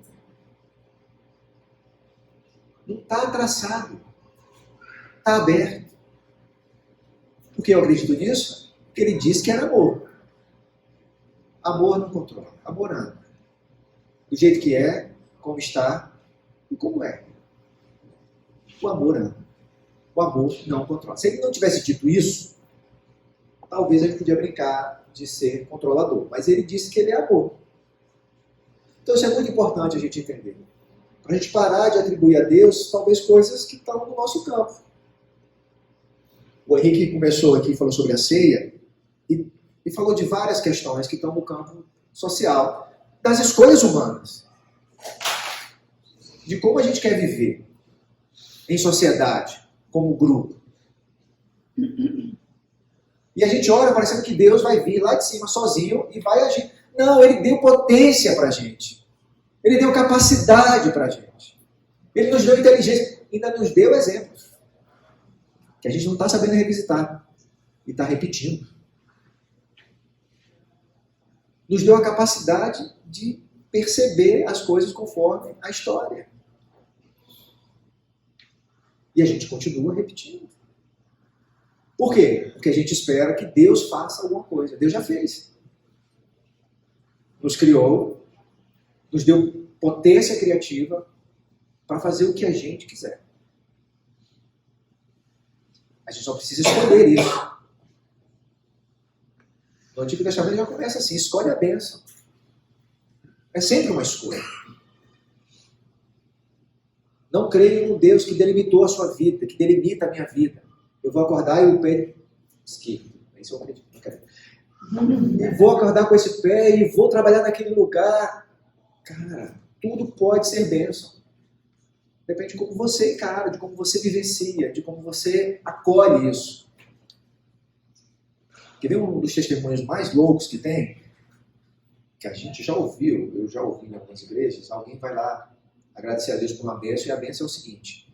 Não está traçado. Está aberto. Por que eu acredito nisso? Porque ele disse que era amor. Amor não controla. Amor anda. Do jeito que é, como está e como é. O amor anda. O amor não controla. Se ele não tivesse dito isso, talvez a gente podia brincar de ser controlador. Mas ele disse que ele é amor. Então isso é muito importante a gente entender. Para a gente parar de atribuir a Deus, talvez, coisas que estão no nosso campo. O Henrique começou aqui, falou sobre a ceia, e falou de várias questões que estão no campo social, das escolhas humanas. De como a gente quer viver em sociedade, como grupo. E a gente ora parecendo que Deus vai vir lá de cima sozinho e vai agir. Não, Ele deu potência para a gente. Ele deu capacidade para a gente. Ele nos deu inteligência. Ainda nos deu exemplos. Que a gente não está sabendo revisitar. E está repetindo. Nos deu a capacidade de perceber as coisas conforme a história. E a gente continua repetindo. Por quê? Porque a gente espera que Deus faça alguma coisa. Deus já fez. Nos criou, nos deu potência criativa para fazer o que a gente quiser. A gente só precisa escolher isso. No Antigo Testamento já começa assim, escolhe a bênção. É sempre uma escolha. Não creio num Deus que delimitou a sua vida, que delimita a minha vida. Eu vou acordar e o pé esquerdo. Isso eu acredito. Eu vou acordar com esse pé e vou trabalhar naquele lugar. Cara, tudo pode ser bênção. Depende de como você encara, de como você vivencia, de como você acolhe isso. Quer ver um dos testemunhos mais loucos que tem? Que a gente já ouviu, eu já ouvi em algumas igrejas, alguém vai lá agradecer a Deus por uma bênção, e a bênção é o seguinte: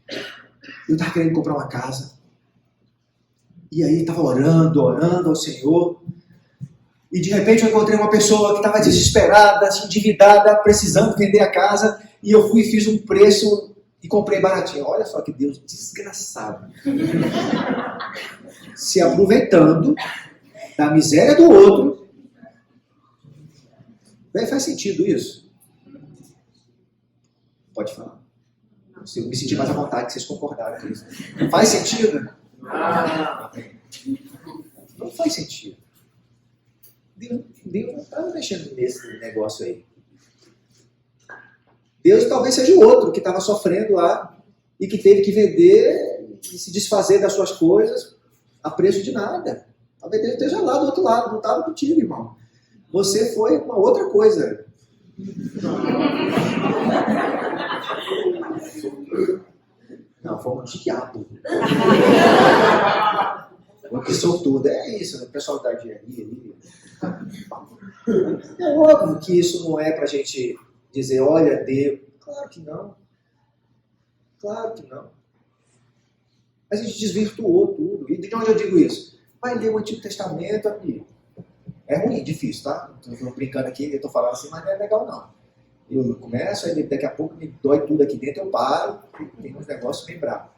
eu estava querendo comprar uma casa, e aí estava orando ao Senhor, e de repente eu encontrei uma pessoa que estava desesperada, endividada, precisando vender a casa, e eu fui e fiz um preço e comprei baratinho. Olha só que Deus desgraçado. Se aproveitando da miséria do outro. Faz sentido isso? Pode falar. Eu me senti mais à vontade que vocês concordaram com isso. Faz sentido? Não faz sentido. Deus não está mexendo nesse negócio aí. Deus talvez seja o outro que estava sofrendo lá e que teve que vender e se desfazer das suas coisas a preço de nada. Talvez Deus esteja lá do outro lado, não estava contigo, irmão. Você foi uma outra coisa. Não, foi um diabo. Uma pessoa toda. É isso, né? O pessoal da engenharia ali. É óbvio que isso não é para a gente dizer, olha, Deus. Claro que não. Claro que não. A gente desvirtuou tudo. E de onde eu digo isso? Vai ler o Antigo Testamento, amigo. É ruim, difícil, tá? Estou brincando aqui, eu estou falando assim, mas não é legal não. Eu começo, aí daqui a pouco me dói tudo aqui dentro, eu paro, tem uns negócios bem bravos.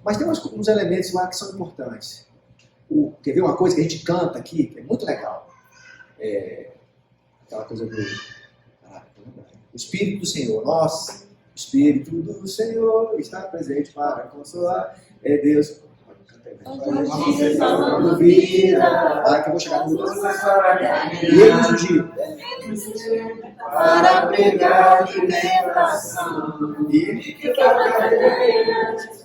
Mas tem uns elementos lá que são importantes. Quer ver uma coisa que a gente canta aqui, que é muito legal? Aquela coisa do... o Espírito do Senhor. Nossa, o Espírito do Senhor está presente para consolar. É Deus. Vai que eu vou chegar no outro. E ele nos diz. Para pregar libertação. E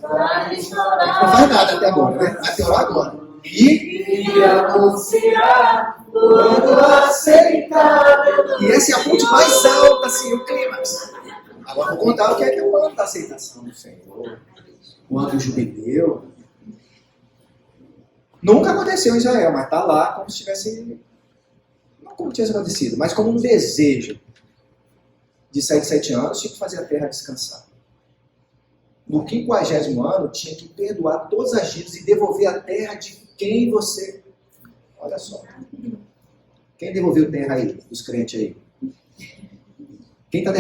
Para restaurar. não faz nada até agora, né? Vai piorar agora. E anunciar quando aceitável. E essa é a ponte mais alta, assim, o clímax. Agora vou contar o que é o ano da aceitação do Senhor. O ano do jubileu. Nunca aconteceu em Israel, mas está lá como se tivesse... Não como tivesse acontecido, mas como um desejo de sair de 7 anos, tinha que fazer a terra descansar. No 50º ano, tinha que perdoar todas as dívidas e devolver a terra de quem você... Olha só. Quem devolveu terra aí, dos crentes aí? Quem está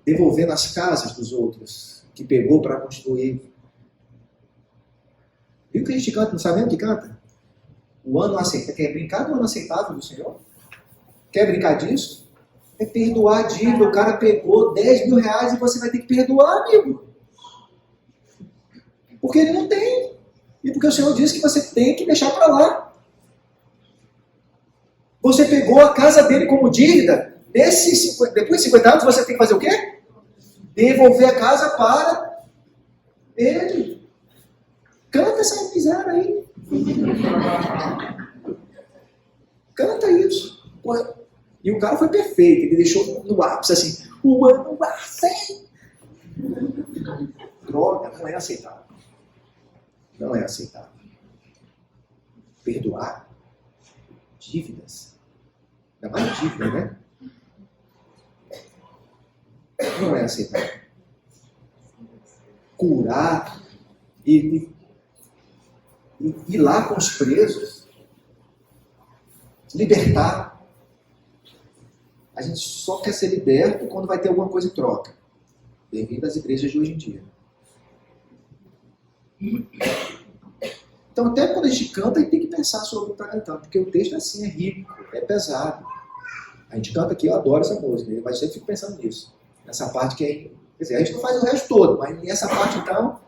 devolvendo as casas dos outros, que pegou para construir? Viu que a gente canta, não sabendo que canta? O ano aceitável. Quer brincar do ano aceitável do Senhor? Quer brincar disso? É perdoar a dívida. O cara pegou 10 mil reais e você vai ter que perdoar, amigo. Porque ele não tem. E porque o Senhor diz que você tem que deixar para lá. Você pegou a casa dele como dívida. Depois de 50 anos você tem que fazer o quê? Devolver a casa para ele. Canta essa miséria aí. Canta isso. E o cara foi perfeito. Ele deixou no ápice assim. O ano assim. Droga, não é aceitável. Não é aceitável. Perdoar dívidas. Ainda mais dívida, né? Não é aceitável. Curar e ir lá com os presos, libertar. A gente só quer ser liberto quando vai ter alguma coisa em troca. Bem-vindo às igrejas de hoje em dia. Então, até quando a gente canta, a gente tem que pensar sobre o que está cantando, porque o texto assim é rico, é pesado. A gente canta aqui, eu adoro essa música, mas eu fico pensando nisso. Nessa parte que é... Quer dizer, a gente não faz o resto todo, mas nessa parte, então,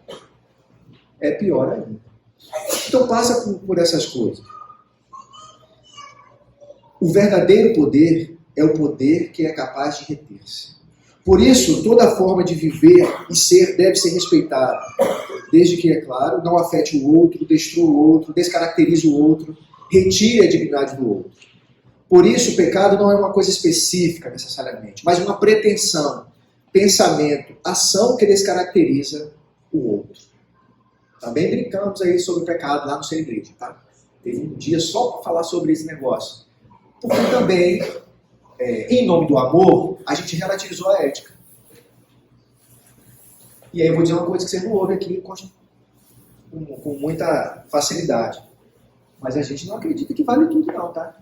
é pior ainda. Então, passa por essas coisas. O verdadeiro poder é o poder que é capaz de reter-se. Por isso, toda forma de viver e ser deve ser respeitada, desde que, é claro, não afete o outro, destrua o outro, descaracterize o outro, retire a dignidade do outro. Por isso, o pecado não é uma coisa específica, necessariamente, mas uma pretensão, pensamento, ação que descaracteriza o outro. Também brincamos aí sobre o pecado lá no Ser Igreja, tá? Teve um dia só para falar sobre esse negócio. Porque também, em nome do amor, a gente relativizou a ética. E aí eu vou dizer uma coisa que você não ouve aqui com muita facilidade. Mas a gente não acredita que vale tudo não, tá?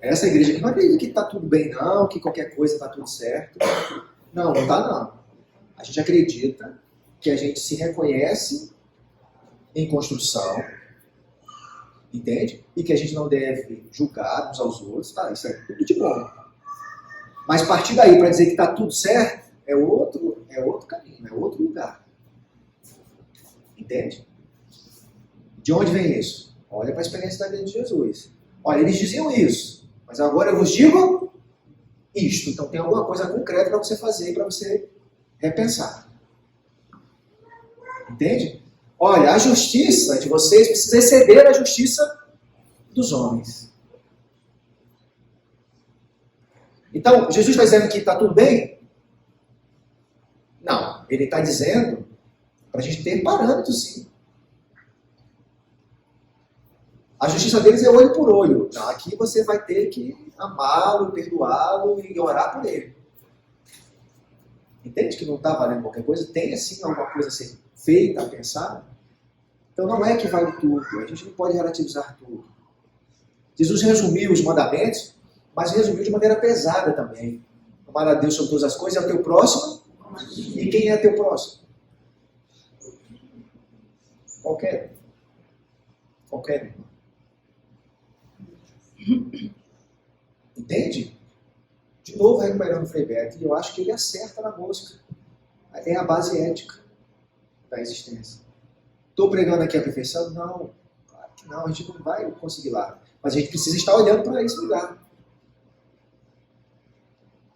Essa igreja aqui não acredita que está tudo bem não, que qualquer coisa está tudo certo. Não, não está não. A gente acredita que a gente se reconhece em construção, entende? E que a gente não deve julgar uns aos outros, tá? Isso é tudo de bom. Mas partir daí para dizer que está tudo certo, é outro caminho, é outro lugar. Entende? De onde vem isso? Olha para a experiência da vida de Jesus. Olha, eles diziam isso, mas agora eu vos digo isto. Então tem alguma coisa concreta para você fazer, para você repensar. Entende? Olha, a justiça de vocês precisa exceder a justiça dos homens. Então, Jesus está dizendo que está tudo bem? Não. Ele está dizendo para a gente ter parâmetros, sim. A justiça deles é olho por olho. Aqui você vai ter que amá-lo, perdoá-lo e orar por ele. Entende que não está valendo qualquer coisa? Tem, assim, alguma coisa a ser feita, a pensar? Então não é que vale tudo. A gente não pode relativizar tudo. Jesus resumiu os mandamentos, mas resumiu de maneira pesada também. Amar a Deus sobre todas as coisas, é o teu próximo. E quem é teu próximo? Qualquer um. Entende? De novo, recuperando o Frei Beto, e eu acho que ele acerta na mosca. É a base ética da existência. Estou pregando aqui a perfeição? Não, claro que não, a gente não vai conseguir lá. Mas a gente precisa estar olhando para esse lugar.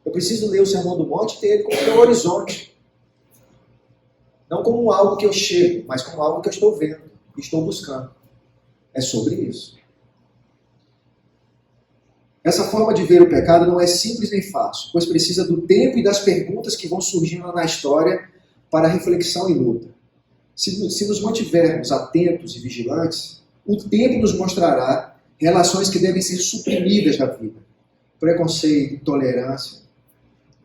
Eu preciso ler o Sermão do Monte e ter ele como meu horizonte. Não como algo que eu chego, mas como algo que eu estou vendo, estou buscando. É sobre isso. Essa forma de ver o pecado não é simples nem fácil, pois precisa do tempo e das perguntas que vão surgindo na história para reflexão e luta. Se nos mantivermos atentos e vigilantes, o tempo nos mostrará relações que devem ser suprimidas da vida. Preconceito, intolerância,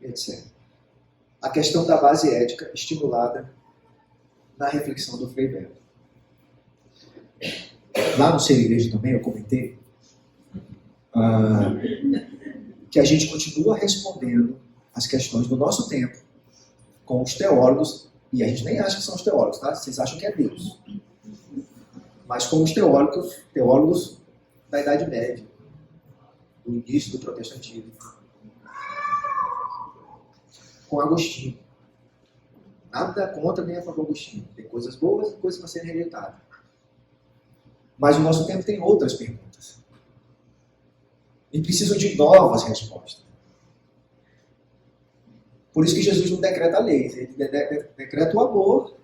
etc. A questão da base ética estimulada na reflexão do Frei Beto. Lá no Ser Igreja também eu comentei que a gente continua respondendo as questões do nosso tempo com os teólogos, e a gente nem acha que são os teólogos, tá? Vocês acham que é Deus. Mas com os teólogos da Idade Média, do início do protestantismo, com Agostinho. Nada contra nem a favor de Agostinho. Tem coisas boas e coisas para serem rejeitadas. Mas o nosso tempo tem outras perguntas. E precisam de novas respostas. Por isso que Jesus não decreta leis. Ele decreta o amor,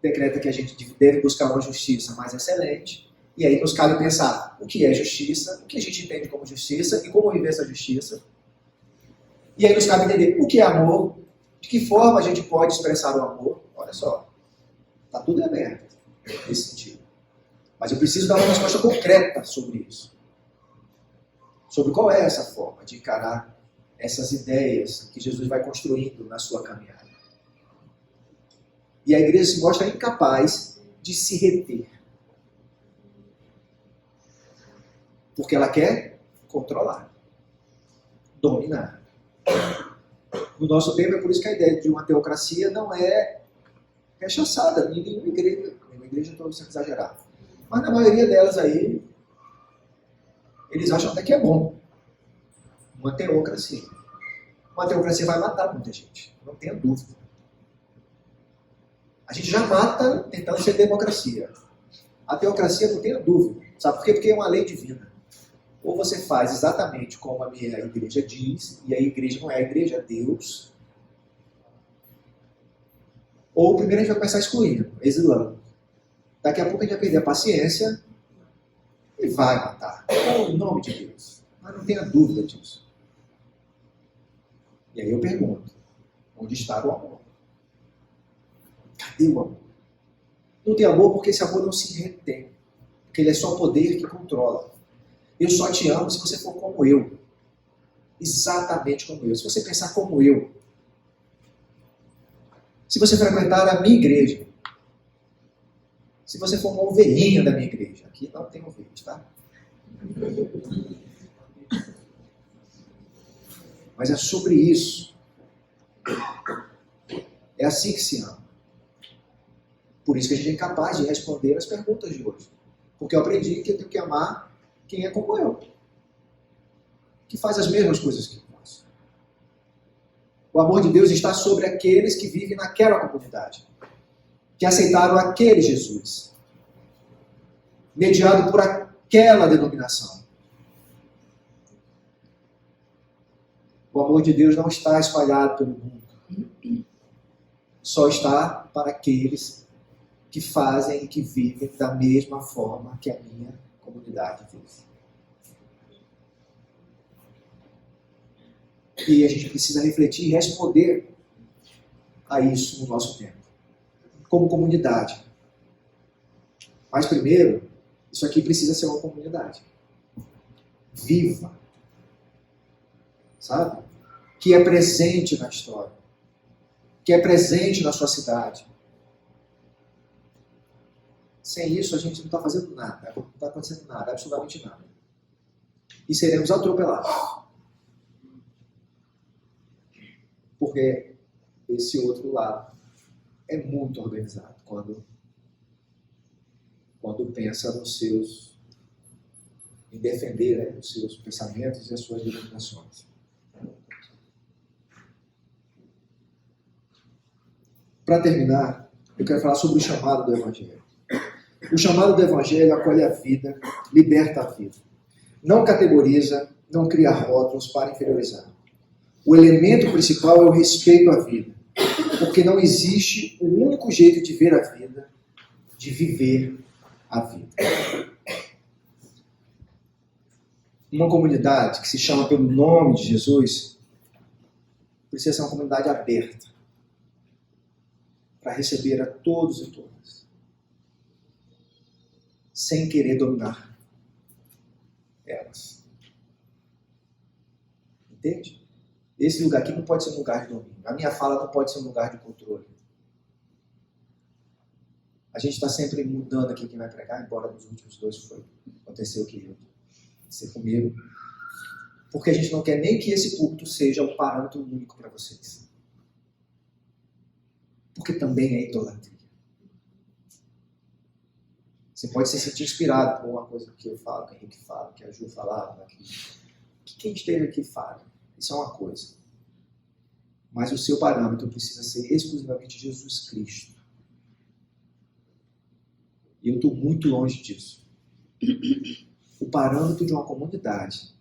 decreta que a gente deve buscar uma justiça mais excelente. E aí nos cabe pensar o que é justiça, o que a gente entende como justiça e como viver essa justiça. E aí nos cabe entender o que é amor, de que forma a gente pode expressar o amor. Olha só, está tudo aberto nesse sentido. Mas eu preciso dar uma resposta concreta sobre isso. Sobre qual é essa forma de encarar essas ideias que Jesus vai construindo na sua caminhada. E a igreja se mostra incapaz de se reter. Porque ela quer controlar, dominar. No nosso tempo é por isso que a ideia de uma teocracia não é rechaçada em nenhuma igreja. Nenhuma igreja, estou sendo exagerado. Mas na maioria delas aí, eles acham até que é bom. Uma teocracia. Uma teocracia vai matar muita gente. Não tenha dúvida. A gente já mata tentando ser democracia. A teocracia não tenha dúvida. Sabe por quê? Porque é uma lei divina. Ou você faz exatamente como a minha igreja diz, e a igreja não é a igreja, é Deus. Ou primeiro a gente vai começar excluindo, exilando. Daqui a pouco a gente vai perder a paciência e vai matar. Em nome de Deus. Mas não tenha dúvida disso. E aí eu pergunto, onde está o amor? Cadê o amor? Não tem amor porque esse amor não se retém. Porque ele é só poder que controla. Eu só te amo se você for como eu. Exatamente como eu. Se você pensar como eu. Se você frequentar a minha igreja. Se você for uma ovelhinha da minha igreja. Aqui não tem ovelhas, tá? Mas é sobre isso. É assim que se ama. Por isso que a gente é incapaz de responder as perguntas de hoje. Porque eu aprendi que eu tenho que amar quem é como eu. Que faz as mesmas coisas que eu faço. O amor de Deus está sobre aqueles que vivem naquela comunidade. Que aceitaram aquele Jesus. Mediado por aquela denominação. O amor de Deus não está espalhado pelo mundo. Só está para aqueles que fazem e que vivem da mesma forma que a minha comunidade vive. E a gente precisa refletir e responder a isso no nosso tempo, como comunidade. Mas primeiro, isso aqui precisa ser uma comunidade viva, sabe? Que é presente na história, que é presente na sua cidade. Sem isso, a gente não está fazendo nada, não está acontecendo nada, absolutamente nada. E seremos atropelados. Porque esse outro lado é muito organizado quando pensa em defender os seus pensamentos e as suas denominações. Para terminar, eu quero falar sobre o chamado do Evangelho. O chamado do Evangelho acolhe a vida, liberta a vida. Não categoriza, não cria rótulos para inferiorizar. O elemento principal é o respeito à vida, porque não existe um único jeito de ver a vida, de viver a vida. Uma comunidade que se chama pelo nome de Jesus precisa ser uma comunidade aberta para receber a todos e todas, sem querer dominar elas. Entende? Esse lugar aqui não pode ser um lugar de domínio. A minha fala não pode ser um lugar de controle. A gente está sempre mudando aqui quem vai pregar, embora nos últimos 2 aconteceu o que aconteceu comigo. Porque a gente não quer nem que esse púlpito seja um parâmetro único para vocês. Porque também é idolatria. Você pode se sentir inspirado por uma coisa que eu falo, que a Henrique fala, que a Ju falava, que quem esteve aqui fala. Isso é uma coisa. Mas o seu parâmetro precisa ser exclusivamente Jesus Cristo. E eu estou muito longe disso. O parâmetro de uma comunidade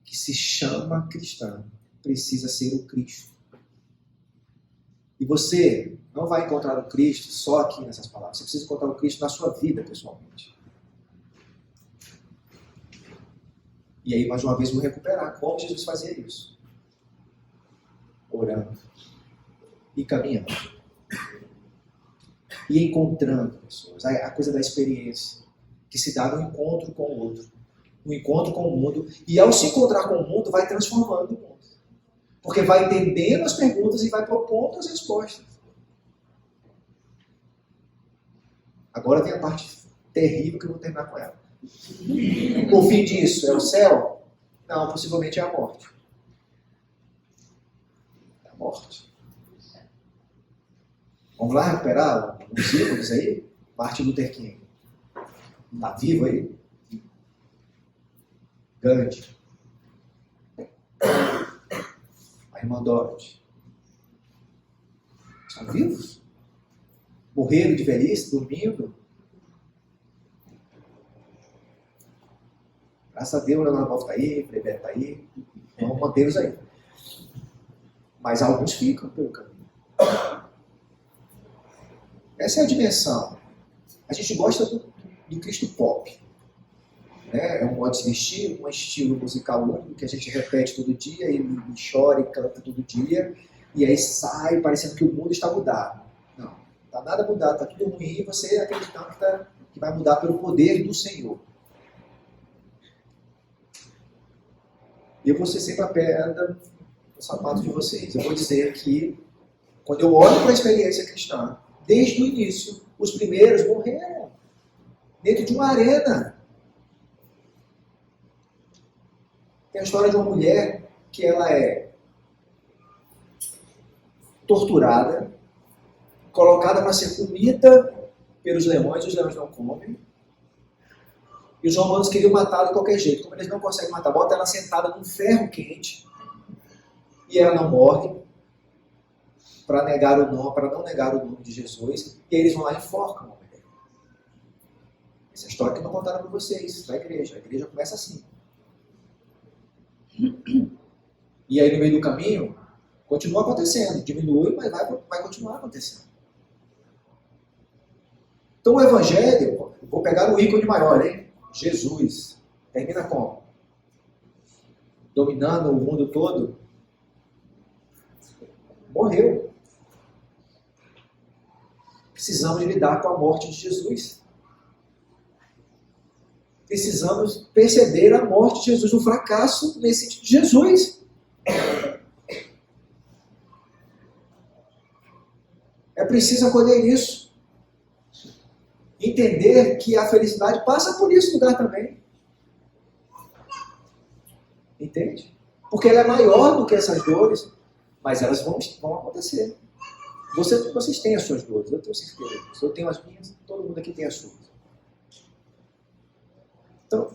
que se chama cristã precisa ser o Cristo. E você não vai encontrar o Cristo só aqui nessas palavras. Você precisa encontrar o Cristo na sua vida, pessoalmente. E aí, mais uma vez, vou recuperar como Jesus fazia isso. Orando. E caminhando. E encontrando pessoas. A coisa da experiência. Que se dá no encontro com o outro. No encontro com o mundo. E ao se encontrar com o mundo, vai transformando o mundo. Porque vai entendendo as perguntas e vai propondo as respostas. Agora vem a parte terrível que eu vou terminar com ela. O fim disso é o céu? Não, possivelmente é a morte. É a morte. Vamos lá recuperar os ícones aí? Martin Luther King. Está vivo aí? Gandhi. A irmã Dorothy. Estão vivos? Morreram de velhice, dormindo. Graças a Deus, Leonardo está aí, Freber está aí. Vamos mantê-los aí. Mas alguns ficam pelo caminho. Essa é a dimensão. A gente gosta do Cristo pop. Né? É um modo de se vestir, um estilo musical único que a gente repete todo dia, e chora e canta todo dia, e aí sai parecendo que o mundo está mudado. Não, não está nada mudado, está tudo ruim, e você acreditando que vai mudar pelo poder do Senhor. E eu vou ser sempre a pedra no sapato de vocês. Eu vou dizer que, quando eu olho para a experiência cristã, desde o início, os primeiros morreram dentro de uma arena. Tem a história de uma mulher que ela é torturada, colocada para ser comida pelos leões, os leões não comem. E os romanos queriam matá-la de qualquer jeito. Como eles não conseguem matar, bota ela sentada num ferro quente e ela não morre para não negar o nome de Jesus. E aí eles vão lá e enforcam a mulher. Essa é a história que não contaram para vocês da igreja. A igreja começa assim. E aí no meio do caminho continua acontecendo, diminui, mas vai continuar acontecendo. Então o Evangelho, vou pegar o ícone maior, hein? Jesus, termina como? Dominando o mundo todo? Morreu. precisamos lidar com a morte de Jesus. Precisamos perceber a morte de Jesus, o fracasso nesse de Jesus. É preciso acolher isso. Entender que a felicidade passa por esse lugar também. Entende? Porque ela é maior do que essas dores, mas elas vão acontecer. Vocês têm as suas dores, eu tenho certeza. Eu tenho as minhas, todo mundo aqui tem as suas. Então,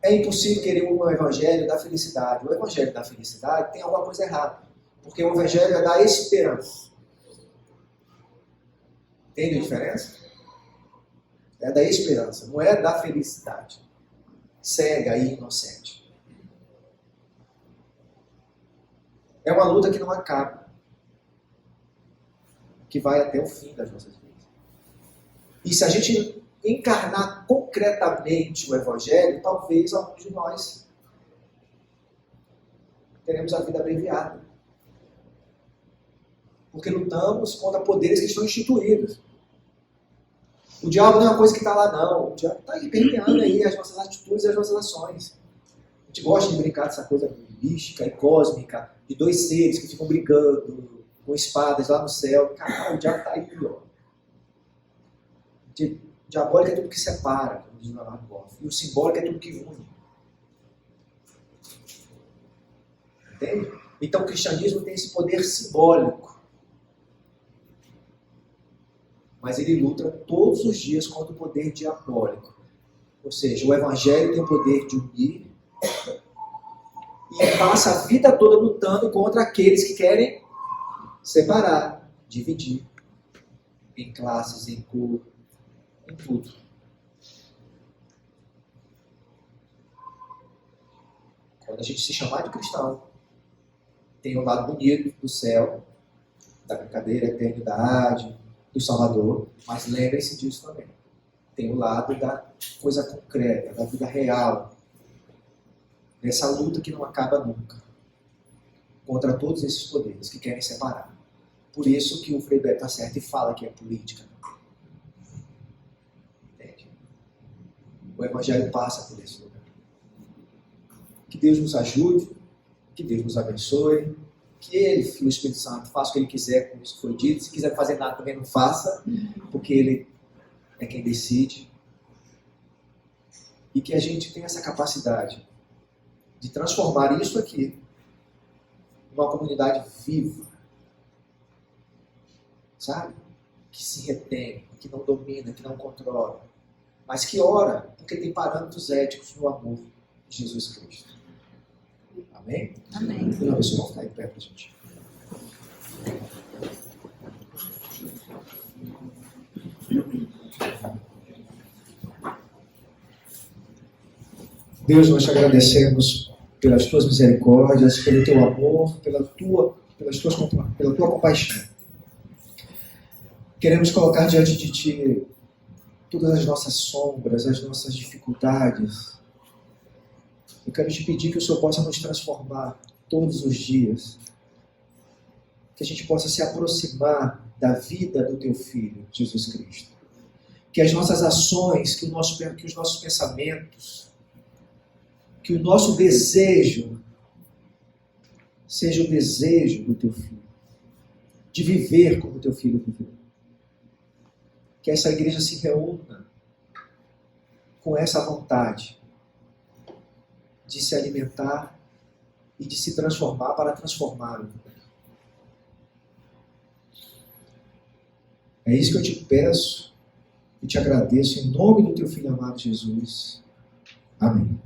é impossível querer um evangelho da felicidade. O evangelho da felicidade tem alguma coisa errada. Porque o evangelho é da esperança. Entende a diferença? É da esperança, não é da felicidade. Cega e inocente. É uma luta que não acaba. Que vai até o fim das nossas vidas. E se a gente encarnar concretamente o Evangelho, talvez alguns de nós teremos a vida abreviada. Porque lutamos contra poderes que estão instituídos. O diabo não é uma coisa que está lá, não. O diabo está aí permeando aí as nossas atitudes e as nossas ações. A gente gosta de brincar dessa coisa mística e cósmica, de dois seres que ficam brigando com espadas lá no céu. Caralho, o diabo está aí, ó. Diabólico é tudo que separa, como diz o Leonardo Boff. E o simbólico é tudo que une. Entende? Então o cristianismo tem esse poder simbólico. Mas ele luta todos os dias contra o poder diabólico. Ou seja, o evangelho tem o poder de unir e passa a vida toda lutando contra aqueles que querem separar, dividir em classes, em cor, em tudo. Quando a gente se chamar de cristão, tem o lado bonito do céu, da brincadeira, eternidade, do Salvador, mas lembrem-se disso também. Tem o lado da coisa concreta, da vida real, dessa luta que não acaba nunca, contra todos esses poderes que querem separar. Por isso que o Frei Beto está certo e fala que é política. Entende? O Evangelho passa por esse lugar. Que Deus nos ajude, que Deus nos abençoe, que Ele, o Espírito Santo, faça o que Ele quiser, como isso foi dito. Se quiser fazer nada também não faça, porque Ele é quem decide. E que a gente tenha essa capacidade de transformar isso aqui numa comunidade viva, sabe? Que se retém, que não domina, que não controla, mas que ora, porque tem parâmetros éticos no amor de Jesus Cristo. Amém? Amém. Deus abençoe. Vamos ficar em pé pra gente. Deus, nós te agradecemos pelas tuas misericórdias, pelo teu amor, pela tua compaixão. Queremos colocar diante de ti todas as nossas sombras, as nossas dificuldades. Eu quero te pedir que o Senhor possa nos transformar todos os dias. Que a gente possa se aproximar da vida do teu Filho, Jesus Cristo. Que as nossas ações, que os nossos pensamentos, que o nosso desejo seja o desejo do teu Filho. De viver como o teu Filho viveu. Que essa igreja se reúna com essa vontade de se alimentar e de se transformar para transformar o mundo. É isso que eu te peço e te agradeço em nome do teu Filho amado Jesus. Amém.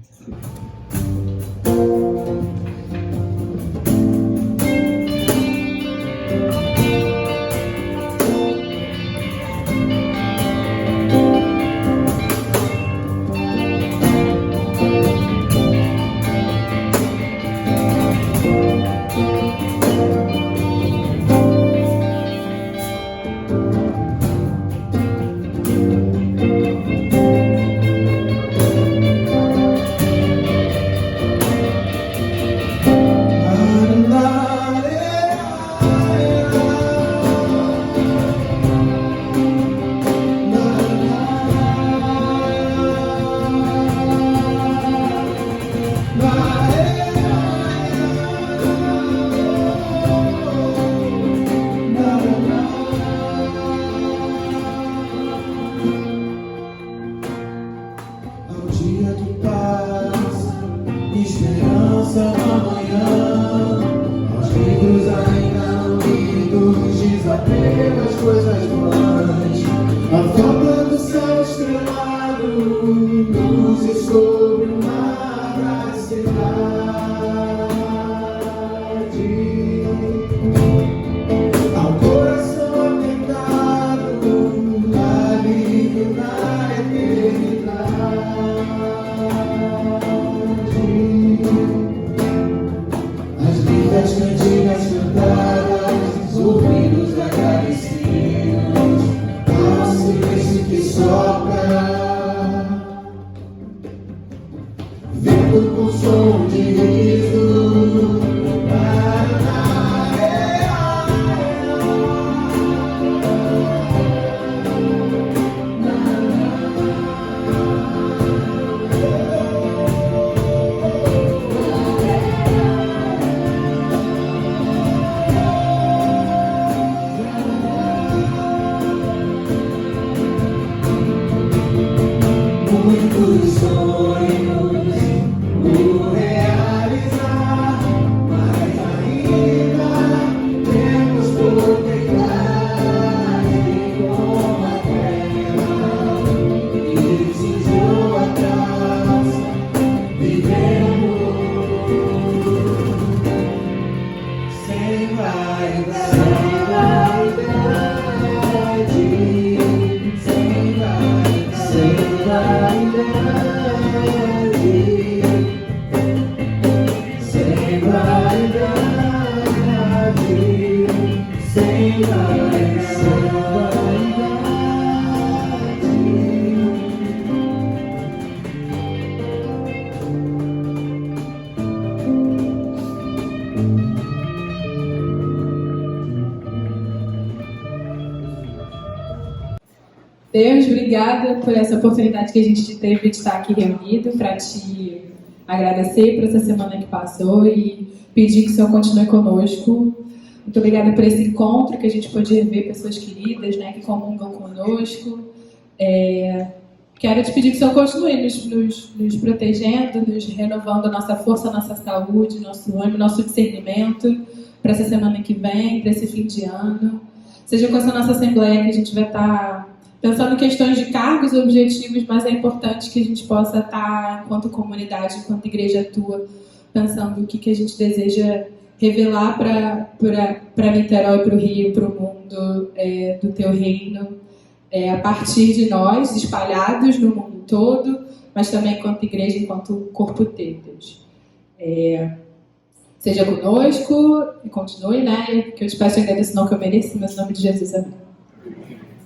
esperança no amanhã. Aos livros ainda não lidos, desapego as coisas vãs. A falta do céu estrelado, luzes sobre o mar da cidade. Ao coração atentado, alívio na eternidade. As lindas cantigas cantadas, ouvidos agradecidos, ao silêncio que sopra, vento com som de riso, muitos sonhos por realizar, mas ainda temos por pecar e como a terra que decidiu atrás, vivendo sem vaidade, sem vaidade. Sem Deus, obrigada por essa oportunidade que a gente teve de estar aqui reunido para te agradecer por essa semana que passou e pedir que o Senhor continue conosco. Muito obrigada por esse encontro, que a gente pôde rever pessoas queridas, né, que comungam conosco. Quero te pedir que o Senhor continue nos protegendo, nos renovando a nossa força, a nossa saúde, nosso ânimo, nosso discernimento para essa semana que vem, para esse fim de ano. Seja com essa nossa assembleia que a gente vai estar pensando em questões de cargos e objetivos, mas é importante que a gente possa estar, enquanto comunidade, enquanto igreja tua, pensando o que a gente deseja revelar para Niterói, para o Rio, para o mundo do teu reino, a partir de nós, espalhados no mundo todo, mas também enquanto igreja, enquanto corpo teu, Deus. Seja conosco e continue, né? Que eu te peço ainda, senão que eu mereço, mas em nome de Jesus, amém.